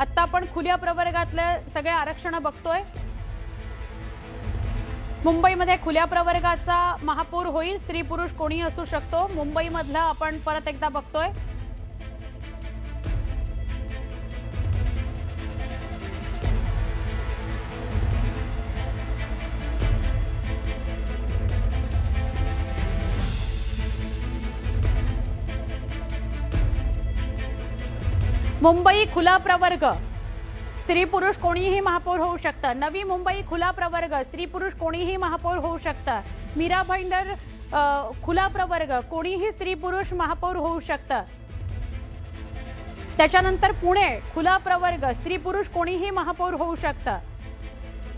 आत्ता आपण खुल्या प्रवर्गातले सगळे आरक्षण बघतोय. मुंबईमध्ये खुल्या प्रवर्गाचा महापौर होईल, स्त्री पुरुष कोणी असू शकतो. मुंबईमधलं आपण परत एकदा बघतोय. मुंबई खुला प्रवर्ग, स्त्री पुरुष कोणीही महापौर होऊ शकतं. नवी मुंबई खुला प्रवर्ग, स्त्री पुरुष कोणीही महापौर होऊ शकतं. मीरा भाईंदर खुला प्रवर्ग, कोणीही स्त्री पुरुष महापौर होऊ शकतं. त्याच्यानंतर पुणे खुला प्रवर्ग, स्त्री पुरुष कोणीही महापौर होऊ शकतं.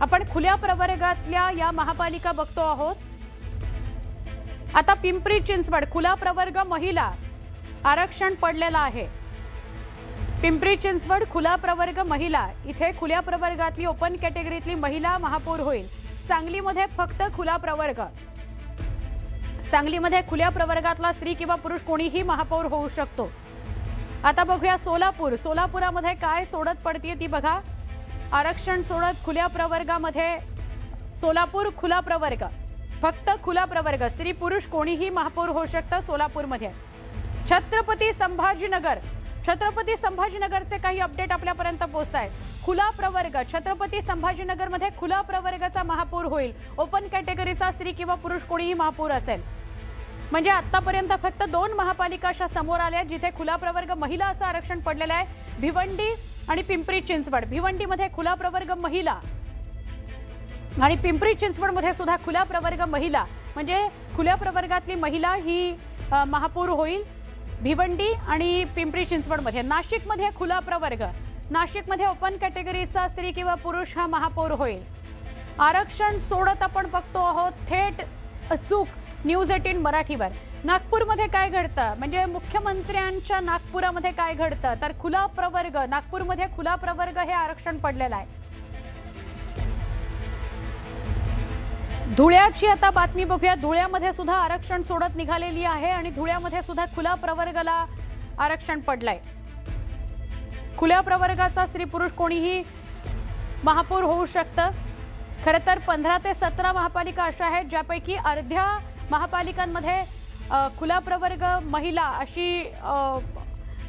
आपण खुल्या प्रवर्गातल्या या महापालिका बघतो आहोत. आता पिंपरी चिंचवड खुला प्रवर्ग महिला, आरक्षण पडलेलं आहे. पिंपरी चिंचवड खुला प्रवर्ग महिला, इथे खुल्या प्रवर्गातली ओपन कॅटेगरीतली महिला महापौर होईल. सांगलीमध्ये फक्त खुला प्रवर्ग, सांगलीमध्ये खुल्या प्रवर्गातला स्त्री किंवा पुरुष कोणीही महापौर होऊ शकतो. आता बघूया सोलापूर, सोलापुरामध्ये काय सोडत पडतीये ती बघा. आरक्षण सोडत खुल्या प्रवर्गामध्ये सोलापूर खुला प्रवर्ग, फक्त खुला प्रवर्ग, स्त्री पुरुष कोणीही महापौर होऊ शकतं सोलापूरमध्ये. छत्रपती संभाजीनगर, छत्रपती संभाजीनगरचे काही अपडेट आपल्यापर्यंत पोहोचत आहेत. खुला प्रवर्ग, छत्रपती संभाजीनगरमध्ये खुला प्रवर्गाचा महापौर होईल. ओपन कॅटेगरीचा स्त्री किंवा पुरुष कोणीही महापौर असेल. म्हणजे आतापर्यंत फक्त 2 महापालिका अशा समोर आल्या जिथे खुला प्रवर्ग महिला असं आरक्षण पडलेलं आहे. भिवंडी आणि पिंपरी चिंचवड. भिवंडीमध्ये खुला प्रवर्ग महिला आणि पिंपरी चिंचवडमध्ये सुद्धा खुला प्रवर्ग महिला, म्हणजे खुल्या प्रवर्गातली महिला ही महापौर होईल भिवंडी आणि पिंपरी चिंचवडमध्ये. नाशिकमध्ये खुला प्रवर्ग, नाशिकमध्ये ओपन कॅटेगरीचा स्त्री किंवा पुरुष हा महापौर होईल. आरक्षण सोडत आपण बघतो आहोत थेट अचूक न्यूज 18 मराठीवर. नागपूरमध्ये काय घडतं, म्हणजे मुख्यमंत्र्यांच्या नागपुरामध्ये काय घडतं, तर खुला प्रवर्ग, नागपूरमध्ये खुला प्रवर्ग हे आरक्षण पडलेलं आहे. धुळ्याची आता बातमी बघूया. धुळ्यामध्ये सुद्धा आरक्षण सोडत निघालेली आहे आणि धुळ्यामध्ये सुद्धा खुला प्रवर्गाला आरक्षण पडलंय. खुल्या प्रवर्गाचा स्त्री पुरुष कोणीही महापौर होऊ शकतं. खरं तर 15 ते 17 महापालिका अशा आहेत ज्यापैकी अर्ध्या महापालिकांमध्ये खुला प्रवर्ग महिला अशी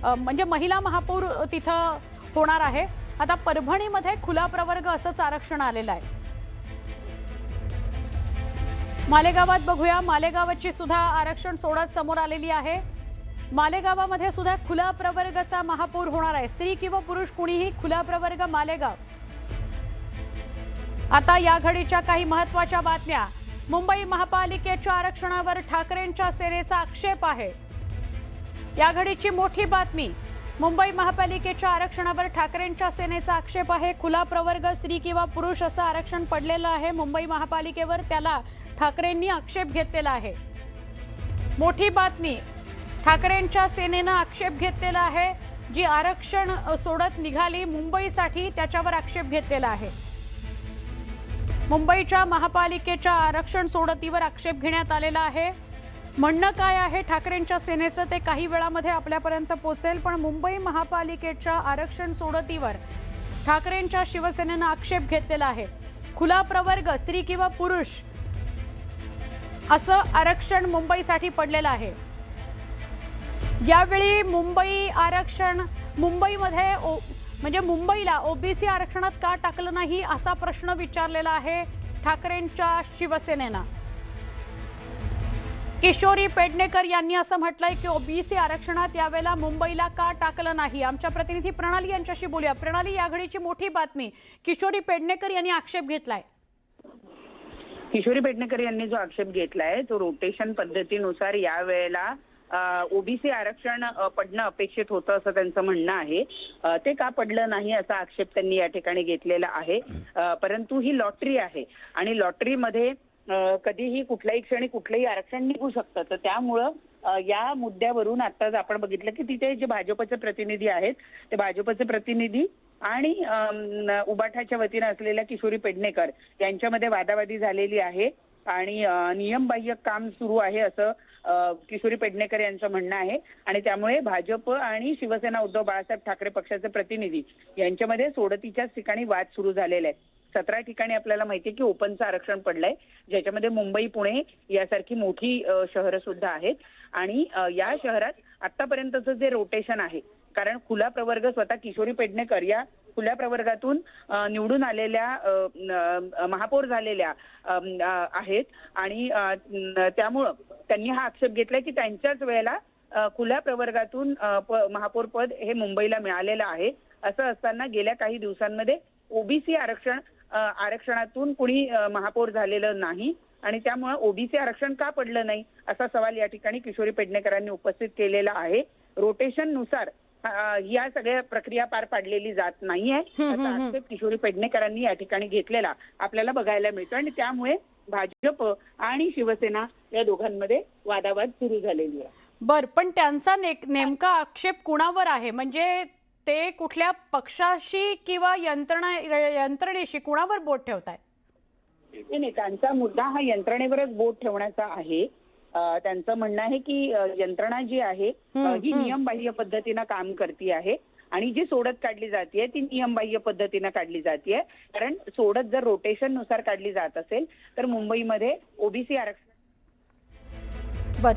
म्हणजे महिला महापौर तिथं होणार आहे. आता परभणीमध्ये खुला प्रवर्ग असंच आरक्षण आलेलं आहे. मालेगावात बघूया. मालेगावाची सुद्धा आरक्षण सोडत समोर आलेली आहे. मालेगावामध्ये सुद्धा खुला प्रवर्गाचा महापौर होणार आहे. स्त्री किंवा पुरुष कुणीही खुला प्रवर्ग मालेगाव. आता या घडीच्या काही महत्त्वाच्या बातम्या. मुंबई महापालिकेच्या आरक्षणावर ठाकरेंच्या सेनेचा आक्षेप आहे. या घडीची मोठी बातमी. मुंबई महापालिकेच्या आरक्षणावर ठाकरेंच्या सेनेचा आक्षेप आहे. खुला प्रवर्ग स्त्री किंवा पुरुष असं आरक्षण पडलेलं आहे मुंबई महापालिकेवर, त्याला ठाकरेंनी आक्षेप घेतलेला आहे. मोठी बातमी. ठाकरेंच्या सेनेनं आक्षेप घेतलेला आहे. जी आरक्षण सोडत निघाली मुंबईसाठी त्याच्यावर आक्षेप घेतलेला आहे. मुंबईच्या महापालिकेच्या आरक्षण सोडतीवर आक्षेप घेण्यात आलेला आहे. म्हणणं काय आहे ठाकरेंच्या सेनेचं ते काही वेळामध्ये आपल्यापर्यंत पोहोचेल. पण मुंबई महापालिकेच्या आरक्षण सोडतीवर ठाकरेंच्या शिवसेनेनं आक्षेप घेतलेला आहे. खुला प्रवर्ग स्त्री किंवा पुरुष असं आरक्षण मुंबईसाठी पडलेलं आहे. यावेळी मुंबई आरक्षण मुंबईमध्ये म्हणजे मुंबईला ओबीसी आरक्षणात का टाकलं नाही असा प्रश्न विचारलेला आहे ठाकरेंच्या शिवसेनेनं. किशोरी पेडणेकर यांनी असं म्हटलंय की ओबीसी आरक्षणात यावेळेला मुंबईला का टाकलं नाही. आमच्या प्रतिनिधी प्रणाली यांच्याशी बोलूया. प्रणाली, या घडीची मोठी बातमी. किशोरी पेडणेकर यांनी आक्षेप घेतलाय. किशोरी पेडणेकर यांनी जो आक्षेप घेतलाय तो रोटेशन पद्धतीनुसार यावेळेला ओबीसी आरक्षण पडणं अपेक्षित होतं असं त्यांचं म्हणणं आहे. ते का पडलं नाही असा आक्षेप त्यांनी या ठिकाणी घेतलेला आहे. परंतु ही लॉटरी आहे आणि लॉटरीमध्ये कधीही कुठल्याही क्षणी कुठलंही आरक्षण निघू शकतं. तर त्यामुळं या मुद्द्यावरून आताच आपण बघितलं की तिथे जे भाजपचे प्रतिनिधी आहेत ते भाजपचे प्रतिनिधी आणि उबाठाच्या वतीनं असलेल्या किशोरी पेडणेकर यांच्यामध्ये वादावादी झालेली आहे आणि नियमबाह्य काम सुरू आहे असं किशोरी पेडणेकर यांचं म्हणणं आहे. आणि त्यामुळे भाजप आणि शिवसेना उद्धव बाळासाहेब ठाकरे पक्षाचे प्रतिनिधी यांच्यामध्ये सोडतीच्याच ठिकाणी वाद सुरू झालेले आहेत. 17 ठिकाणी आपल्याला माहिती आहे की ओपनचं आरक्षण पडलंय, ज्याच्यामध्ये मुंबई, पुणे यासारखी मोठी शहरं सुद्धा आहेत. आणि या शहरात आतापर्यंतचं जे रोटेशन आहे, कारण खुला प्रवर्ग स्वतः किशोरी पेडणेकर या खुल्या प्रवर्गातून निवडून आलेल्या महापौर झालेल्या आहेत आणि त्यामुळं त्यांनी हा आक्षेप घेतलाय की त्यांच्याच वेळेला खुल्या प्रवर्गातून महापौर पद हे मुंबईला मिळालेलं आहे. असं असताना गेल्या काही दिवसांमध्ये ओबीसी आरक्षणातून कुणी महापौर झालेलं नाही आणि त्यामुळे ओबीसी आरक्षण का पडलं नाही असा सवाल या ठिकाणी किशोरी पेडणेकरांनी उपस्थित केलेला आहे. रोटेशननुसार या सगळ्या प्रक्रिया पार पाडलेली जात नाहीये असा आक्षेप किशोरी पेडणेकरांनी या ठिकाणी घेतलेला आपल्याला बघायला मिळतो आणि त्यामुळे भाजप आणि शिवसेना या दोघांमध्ये वादावाद सुरू झालेली आहे. बर, पण त्यांचा नेमका आक्षेप कुणावर आहे? म्हणजे ते कुठल्या पक्षाशी किंवा यंत्रणेशी कुणावर बोट ठेवतायत? नाही, त्यांचा मुद्दा हा यंत्रणेवरच बोट ठेवण्याचा आहे. त्यांचं म्हणणं आहे की यंत्रणा जी आहे ही नियमबाह्य पद्धतीनं काम करते आहे आणि जी सोडत काढली जाते ती नियमबाह्य पद्धतीनं काढली जाते. कारण सोडत जर रोटेशन नुसार काढली जात असेल तर मुंबईमध्ये ओबीसी आरक्षण बर,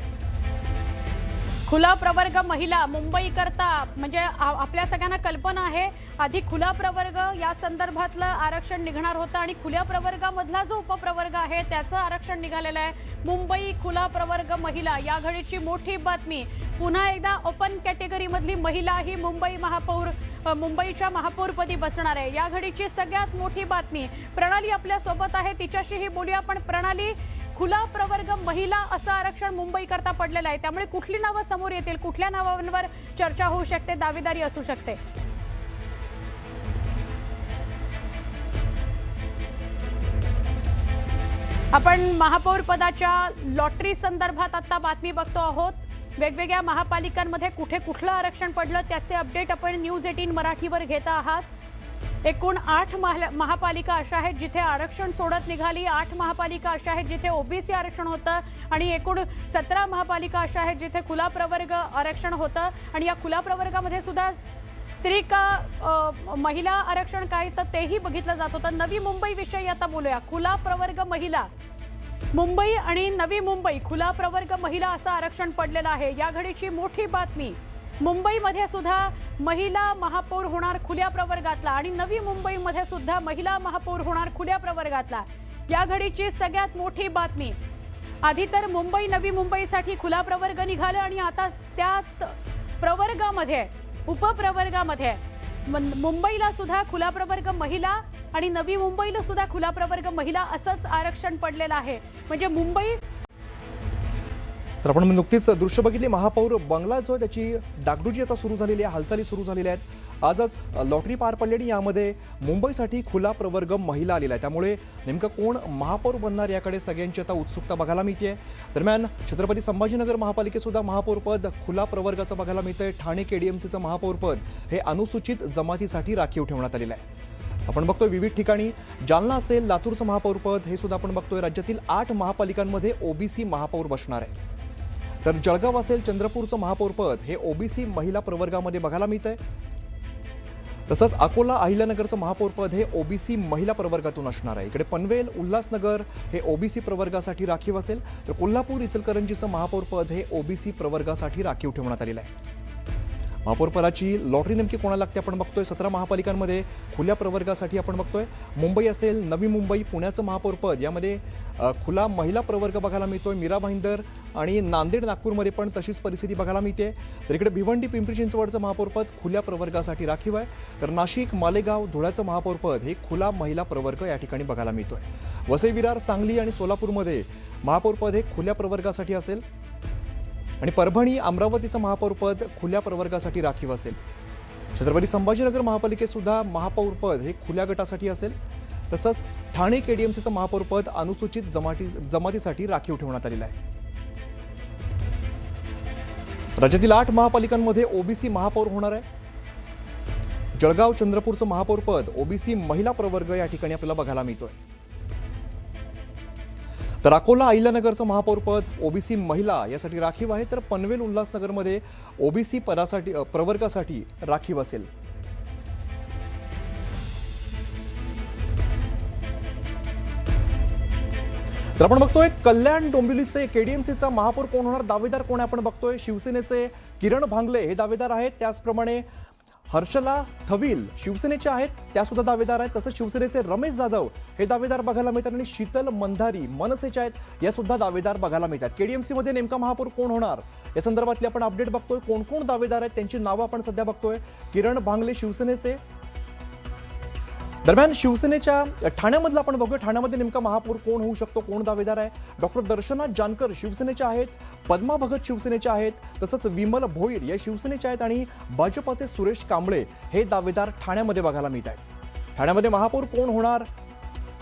खुला प्रवर्ग महिला मुंबई करता म्हणजे आपल्या सगळ्यांना कल्पना आहे आधी खुला प्रवर्ग या संदर्भातलं आरक्षण निघणार होतं आणि खुल्या प्रवर्गामधला जो उपप्रवर्ग आहे त्याचं आरक्षण निघालेलं आहे. मुंबई खुला प्रवर्ग महिला या घडीची मोठी बातमी. पुन्हा एकदा ओपन कॅटेगरी मधली महिला ही मुंबईच्या महापौरपदी बसणार आहे. या घडीची सगळ्यात मोठी बातमी. प्रणाली आपल्या सोबत आहे, तिच्याशीही बोलूया. पण प्रणाली, खुला प्रवर्ग महिला असं आरक्षण मुंबई करता पडलेलं आहे, त्यामुळे कुठली नावं समोर येतील, कुठल्या नावांवर चर्चा होऊ शकते, दावेदारी असू शकते? आपण महापौर पदाच्या लॉटरी संदर्भात आता बातमी बघतो आहोत. वेगवेगळ्या महापालिकांमध्ये कुठे कुठलं आरक्षण पडलं त्याचे अपडेट आपण न्यूज 18 मराठीवर घेत आहात. एकूण 8 महापालिका अशा आहेत जिथे आरक्षण सोडत निघाली, 8 महापालिका अशा आहेत जिथे ओबीसी आरक्षण होतं आणि एकूण 17 महापालिका अशा आहेत जिथे खुला प्रवर्ग आरक्षण होतं. आणि या खुला प्रवर्गामध्ये सुद्धा स्त्री का महिला आरक्षण काय तर तेही बघितलं जात होतं. नवी मुंबई विषयी आता बोलूया. खुला प्रवर्ग महिला मुंबई आणि नवी मुंबई खुला प्रवर्ग महिला असं आरक्षण पडलेलं आहे. या घडीची मोठी बातमी. मुंबईमध्ये सुद्धा महिला महापौर होणार खुल्या प्रवर्गातला आणि नवी मुंबईमध्ये सुद्धा महिला महापौर होणार खुल्या प्रवर्गातला. या घडीची सगळ्यात मोठी बातमी. आधी तर मुंबई नवी मुंबईसाठी खुला प्रवर्ग निघाला आणि आता त्यात प्रवर्गामध्ये उपप्रवर्गामध्ये मुंबईला सुद्धा खुला प्रवर्ग महिला आणि नवी मुंबईला सुद्धा खुला प्रवर्ग महिला असंच आरक्षण पडलेलं आहे. म्हणजे मुंबई. तर आपण नुकतीच दृश्य बघितली. महापौर बंगला जो त्याची डागडुजी आता सुरू झालेली आहे, हालचाली सुरू झालेल्या आहेत. आजच लॉटरी पार पडली आणि यामध्ये मुंबईसाठी खुला प्रवर्ग महिला आलेला आहे. त्यामुळे नेमकं कोण महापौर बनणार याकडे सगळ्यांची आता उत्सुकता बघायला मिळते. दरम्यान छत्रपती संभाजीनगर महापालिकेसुद्धा महापौरपद खुला प्रवर्गाचं बघायला मिळतंय. ठाणे केडीएमसीचं महापौरपद हे अनुसूचित जमातीसाठी राखीव ठेवण्यात आलेलं आहे. आपण बघतोय विविध ठिकाणी. जालना असेल, लातूरचं महापौरपद हे सुद्धा आपण बघतोय. राज्यातील 8 महापालिकांमध्ये ओबीसी महापौर बसणार आहे. तर जळगाव असेल, चंद्रपूरचं महापौरपद हे ओबीसी महिला प्रवर्गामध्ये बघायला मिळतंय. तसंच अकोला अहिल्यानगरचं महापौरपद हे ओबीसी महिला प्रवर्गातून असणार आहे. इकडे पनवेल उल्हासनगर हे ओबीसी प्रवर्गासाठी राखीव असेल. तर कोल्हापूर इचलकरंजीचं महापौरपद हे ओबीसी प्रवर्गासाठी राखीव ठेवण्यात आलेलं आहे. महापौरपदाची लॉटरी नेमकी कोणाला लागते आपण बघतोय. 17 महापालिकांमध्ये खुल्या प्रवर्गासाठी आपण बघतोय. मुंबई असेल, नवी मुंबई, पुण्याचं महापौरपद यामध्ये खुला महिला प्रवर्ग बघायला मिळतोय. मीरा भाईंदर आणि नांदेड नागपूरमध्ये पण तशीच परिस्थिती बघायला मिळते. तर इकडे भिवंडी पिंपरी चिंचवडचं महापौरपद खुल्या प्रवर्गासाठी राखीव आहे. तर नाशिक, मालेगाव, धुळ्याचं महापौरपद हे खुला महिला प्रवर्ग या ठिकाणी बघायला मिळतोय. वसई, विरार, सांगली आणि सोलापूरमध्ये महापौरपद हे खुल्या प्रवर्गासाठी असेल आणि परभणी, अमरावतीचं महापौरपद खुल्या प्रवर्गासाठी राखीव असेल. छत्रपती संभाजीनगर महापालिकेत सुद्धा महापौरपद हे खुल्या गटासाठी असेल. तसंच ठाणे केडीएमसीचं महापौरपद अनुसूचित जमातीसाठी राखीव ठेवण्यात आलेलं आहे. राज्यातील 8 महापालिकांमध्ये ओबीसी महापौर होणार आहे. जळगाव, चंद्रपूरचं महापौरपद ओबीसी महिला प्रवर्ग या ठिकाणी आपल्याला बघायला मिळतोय. तर अकोला अहिल्यानगरचं महापौरपद ओबीसी महिला यासाठी राखीव आहे. तर पनवेल उल्हासनगरमध्ये ओबीसी पदासाठी प्रवर्गासाठी राखीव असेल. तर आपण बघतोय कल्याण डोंबिवलीचे केडीएमसीचा महापौर कोण होणार, दावेदार कोण आहे आपण बघतोय. शिवसेनेचे किरण भांगले हे दावेदार आहेत. त्याचप्रमाणे हर्षला थविल शिवसेनेचे आहेत, त्या सुद्धा दावेदार आहेत. तसंच शिवसेनेचे रमेश जाधव हे दावेदार बघायला मिळतात आणि शीतल मंधारी मनसेचे आहेत, या सुद्धा दावेदार बघायला मिळतात. केडीएमसी मध्ये नेमका महापौर कोण होणार या संदर्भातली आपण अपडेट बघतोय. कोण कोण दावेदार आहेत त्यांची नावं आपण सध्या बघतोय. किरण भांगले शिवसेनेचे. दरम्यान शिवसेनेच्या ठाण्यामधलं आपण बघूया, ठाण्यामध्ये नेमका महापौर कोण होऊ शकतो, कोण दावेदार आहे. डॉक्टर दर्शना जानकर शिवसेनेच्या आहेत, पद्मा भगत शिवसेनेच्या आहेत, तसंच विमल भोईर या शिवसेनेच्या आहेत आणि भाजपाचे सुरेश कांबळे हे दावेदार ठाण्यामध्ये बघायला मिळत आहेत. ठाण्यामध्ये महापौर कोण होणार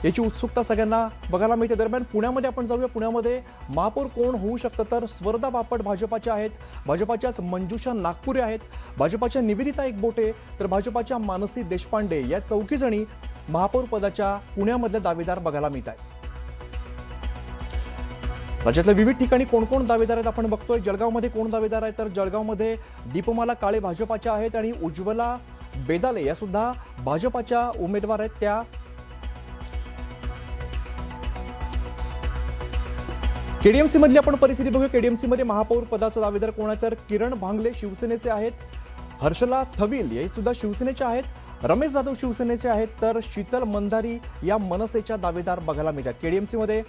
याची उत्सुकता सगळ्यांना बघायला मिळते. दरम्यान पुण्यामध्ये आपण जाऊया, पुण्यामध्ये महापौर कोण होऊ शकतं तर स्वर्धा बापट भाजपाच्या आहेत, भाजपाच्याच मंजुषा नागपुरे आहेत, भाजपाच्या निवेदिता एकबोटे तर भाजपाच्या मानसी देशपांडे या चौघी जणी महापौर पदाच्या पुण्यामधले दावेदार बघायला मिळत आहेत. राज्यातल्या विविध ठिकाणी कोण कोण दावेदार आहेत आपण बघतोय. जळगावमध्ये कोण दावेदार आहेत तर जळगावमध्ये दीपमाला काळे भाजपाच्या आहेत आणि उज्ज्वला बेदाले या सुद्धा भाजपाच्या उमेदवार आहेत. त्या केडीएमसी मधली आपण परिस्थिती बघूया. केडीएमसी मध्ये महापौर पदाचा दावेदार कोण आहे तर किरण भांगले शिवसेनेचे आहेत, हर्षला थविल हे सुद्धा शिवसेनेचे आहेत, रमेश जाधव शिवसेनेचे आहेत तर शीतल मंधारी या मनसेच्या दावेदार बघायला मिळतात. केडीएमसी मध्ये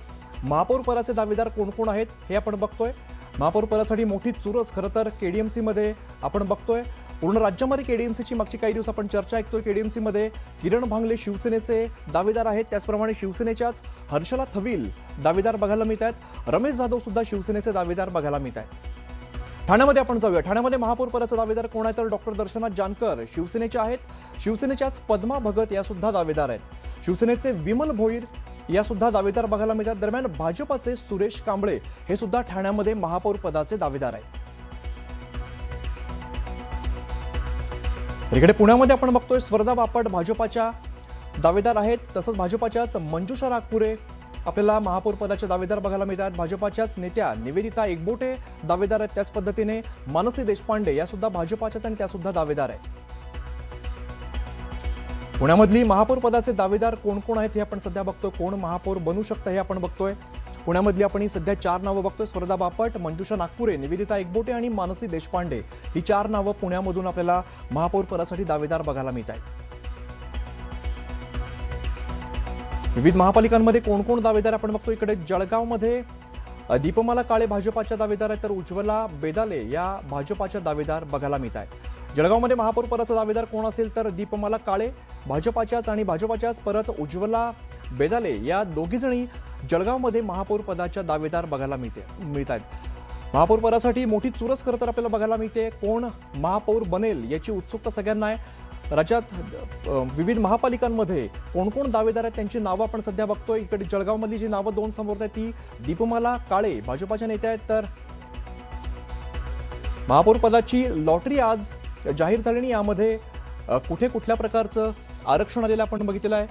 महापौर पदाचे दावेदार कोण कोण आहेत हे आपण बघतोय. महापौर पदासाठी मोठी चुरस खरं तर केडीएमसी मध्ये आपण बघतोय. पूर्ण राज्यामध्ये केडीएमसीची मागची काही दिवस आपण चर्चा ऐकतोय. केडीएमसी मध्ये किरण भांगले शिवसेनेचे दावेदार आहेत, त्याचप्रमाणे शिवसेनेच्याच हर्षला थविल दावेदार बघायला मिळत आहेत, रमेश जाधव सुद्धा शिवसेनेचे दावेदार बघायला मिळत आहेत. ठाण्यामध्ये आपण जाऊया. ठाण्यामध्ये महापौर पदाचा दावेदार कोण आहे तर डॉक्टर दर्शना जानकर शिवसेनेच्या आहेत, शिवसेनेच्याच पद्मा भगत या सुद्धा दावेदार आहेत, शिवसेनेचे विमल भोईर या सुद्धा दावेदार बघायला मिळतात. दरम्यान भाजपाचे सुरेश कांबळे हे सुद्धा ठाण्यामध्ये महापौर पदाचे दावेदार आहेत. तर इकडे पुण्यामध्ये आपण बघतोय स्वर्धा बापट भाजपाच्या दावेदार आहेत, तसंच भाजपाच्याच मंजुषा नागपुरे आपल्याला महापौर पदाचे दावेदार बघायला मिळतात. भाजपाच्याच नेत्या निवेदिता एकबोटे दावेदार आहेत, त्याच पद्धतीने मानसी देशपांडे या सुद्धा भाजपाच्यात आणि त्या सुद्धा दावेदार आहेत. पुण्यामधली महापौर पदाचे दावेदार कोण कोण आहेत हे आपण सध्या बघतोय. कोण महापौर बनू शकतं हे आपण बघतोय. पुण्यामधली आपण ही सध्या 4 नावं बघतोय. स्वर्धा बापट, मंजुषा नागपुरे, निवेदिता एकबोटे आणि मानसी देशपांडे ही 4 नावं पुण्यामधून आपल्याला महापौर पदासाठी दावेदार बघायला मिळत आहेत. विविध महापालिकांमध्ये कोण कोण दावेदार आपण बघतो. इकडे जळगावमध्ये दीपमाला काळे भाजपाच्या दावेदार आहेत तर उज्ज्वला बेदाले या भाजपाच्या दावेदार बघायला मिळत आहेत. जळगावमध्ये महापौर पदाचा दावेदार कोण असेल तर दीपमाला काळे भाजपाच्याच आणि भाजपाच्याच परत उज्ज्वला बेदाले या दोघी जणी जळगावमध्ये महापौर पदाच्या दावेदार बघायला मिळत आहेत. महापौर पदासाठी मोठी चुरस खरं तर आपल्याला बघायला मिळते. कोण महापौर बनेल याची उत्सुकता सगळ्यांना आहे. राज्यात विविध महापालिकांमध्ये कोण कोण दावेदार आहेत त्यांची नावं आपण सध्या बघतोय. इकडे जळगावमधली जी नावं 2 समोर आहेत ती दीपमाला काळे भाजपाच्या नेत्या आहेत तर महापौर पदाची लॉटरी आज जाहीर झाली आणि यामध्ये कुठल्या प्रकारचं आरक्षण आलेलं आपण बघितलेलं आहे.